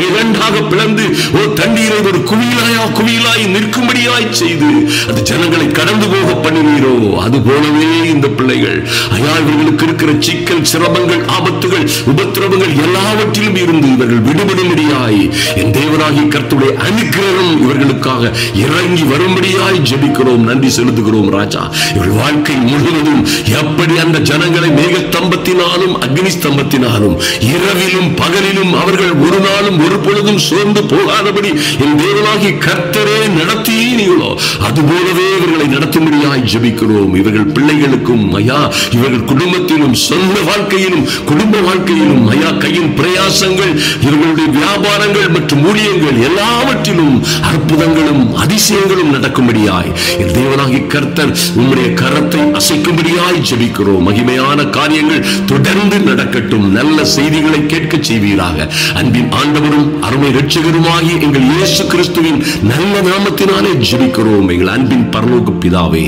இரண்டாக பிளந்து ஒரு தண்ணீரை ஒரு குவியலாய் நிற்கும்படியாய் செய்து அந்த ஜனங்களை கடந்து போக பண்ணினீரோ, அது போலவே இந்த பிள்ளைகள், ஐயா இவர்களுக்கு இருக்கிற சிக்கல், சிரமங்கள், ஆபத்துகள், உபத்திரவங்கள் எல்லாவற்றிலும் இருந்து இவர்கள் விடுபடும்படியாய் என் தேவனாகிய கர்த்தருடைய அனுக்கிரகம் இவர்களுக்காக இறங்கி வரும்படியாய் ஜெபிக்கிறோம். நன்றி செலுத்துகிறோம் ராஜா. இவர்கள் வாழ்க்கை முழுவதும் எப்படி அந்த ஜனங்களை மேகஸ்தம்பத்தினாலும் அக்னி ஸ்தம்பத்தினாலும் இரவிலும் பகலிலும் அவர்கள் ஒரு நாளும் ஒரு பொழுதும் சோர்ந்து போகாதபடி என் தேவனாகிய கர்த்தரே நடத்தினீர்களோ, அதுபோலவே இவர்களை நடத்தும்படியாய் ஜெபிக்கிறோம். இவர்கள் பிள்ளைகளுக்கும் ஐயா, இவர்கள் குடும்பத்திலும், சொந்த வாழ்க்கையிலும், குடும்ப வாழ்க்கையிலும், ஐயா கையின் பிரயாசங்கள், இவர்களுடைய வியாபாரங்கள் மற்றும் ஊழியங்கள் எல்லாவற்றிலும் அற்புதங்களும் அதிசயங்களும் நடக்கும்படியாய் என் தேவனாகிய கர்த்தர் உம்முடைய கரத்தை அசைக்கும்படியாய் ஜெபிக்கிறோம். மகிமையான காரியங்கள் தொடர்ந்து நடக்கட்டும். நல்ல செய்திகளை கேட்க செய்வீராக. அன்பின் ஆண்டவரும் அருமை இரட்சகருமாகிய எங்கள் இயேசு கிறிஸ்துவின் நல்ல நாமத்தினாலே ஜெபிக்கிறோம் எங்கள் அன்பின் பரலோக பிதாவே.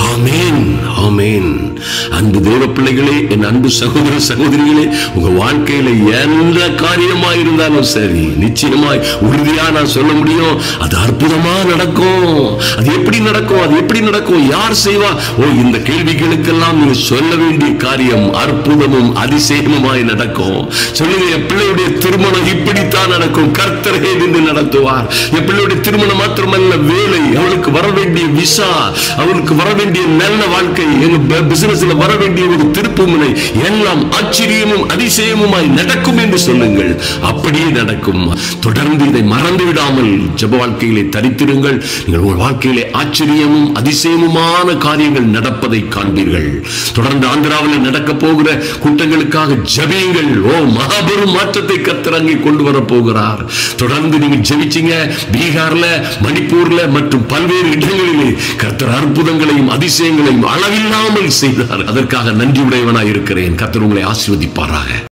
ஆமென், ஆமென். அன்பு தேவ பிள்ளைகளே, என் அன்பு சகோதர சகோதரிகளே, உங்க வாழ்க்கையில எந்த காரியமா இருந்தாலும் சரி, நிச்சயமாய் உறுதியா நான் சொல்ல முடியும், அது அற்புதமா நடக்கும். அது எப்படி நடக்கும்? அது எப்படி நடக்கும்? யார் செய்வா? இந்த கேள்விகளுக்கெல்லாம் நீங்க சொல்ல வேண்டிய காரியம் அற்புதமும் அதிசயமுமாய் நடக்கும். சொல்லுங்க, என் பிள்ளையுடைய திருமணம் இப்படித்தான் நடக்கும். கர்த்தரே நின்று நடத்துவார். என் பிள்ளையுடைய திருமணம் மாத்திரமல்ல, வேலை, அவளுக்கு வர வேண்டிய விசா, அவளுக்கு வர வேண்டிய நல்ல வாழ்க்கை, எங்க பிசினஸ்ல வர வேண்டிய ஒரு திருப்புமுனை எல்லாம் ஆச்சரியமும் அதிசயமுமாய் நடக்கும் என்று சொல்லுங்கள். அப்படியே நடக்கும். தொடர்ந்து இதை மறந்து விடாமல் ஜெப வாழ்க்கையிலே தரித்திருங்கள். நீங்கள் உங்கள் வாழ்க்கையிலே ஆச்சரியமும் அதிசயமுமான காரியங்கள் நடப்பதை காண்பீர்கள். தொடர்ந்து ஆந்திராவில் நடக்க போகிற கூட்டங்களுக்காக ஜெபியுங்கள். மகாபெரும் மாற்றத்தை கர்த்தர் அங்கே கொண்டு வர போகிறார். தொடர்ந்து நீங்க ஜெபிச்சீங்க. பீகார்ல, மணிப்பூர்ல மற்றும் பல்வேறு இடங்களிலே கர்த்தர் அற்புதங்களையும் அதிசயங்களையும் அளவில்லாமல் செய்தார். அதற்காக நன்றி உடையவனாய் இருக்கிறேன். கர்த்தர் உங்களை ஆசீர்வதிப்பாராக.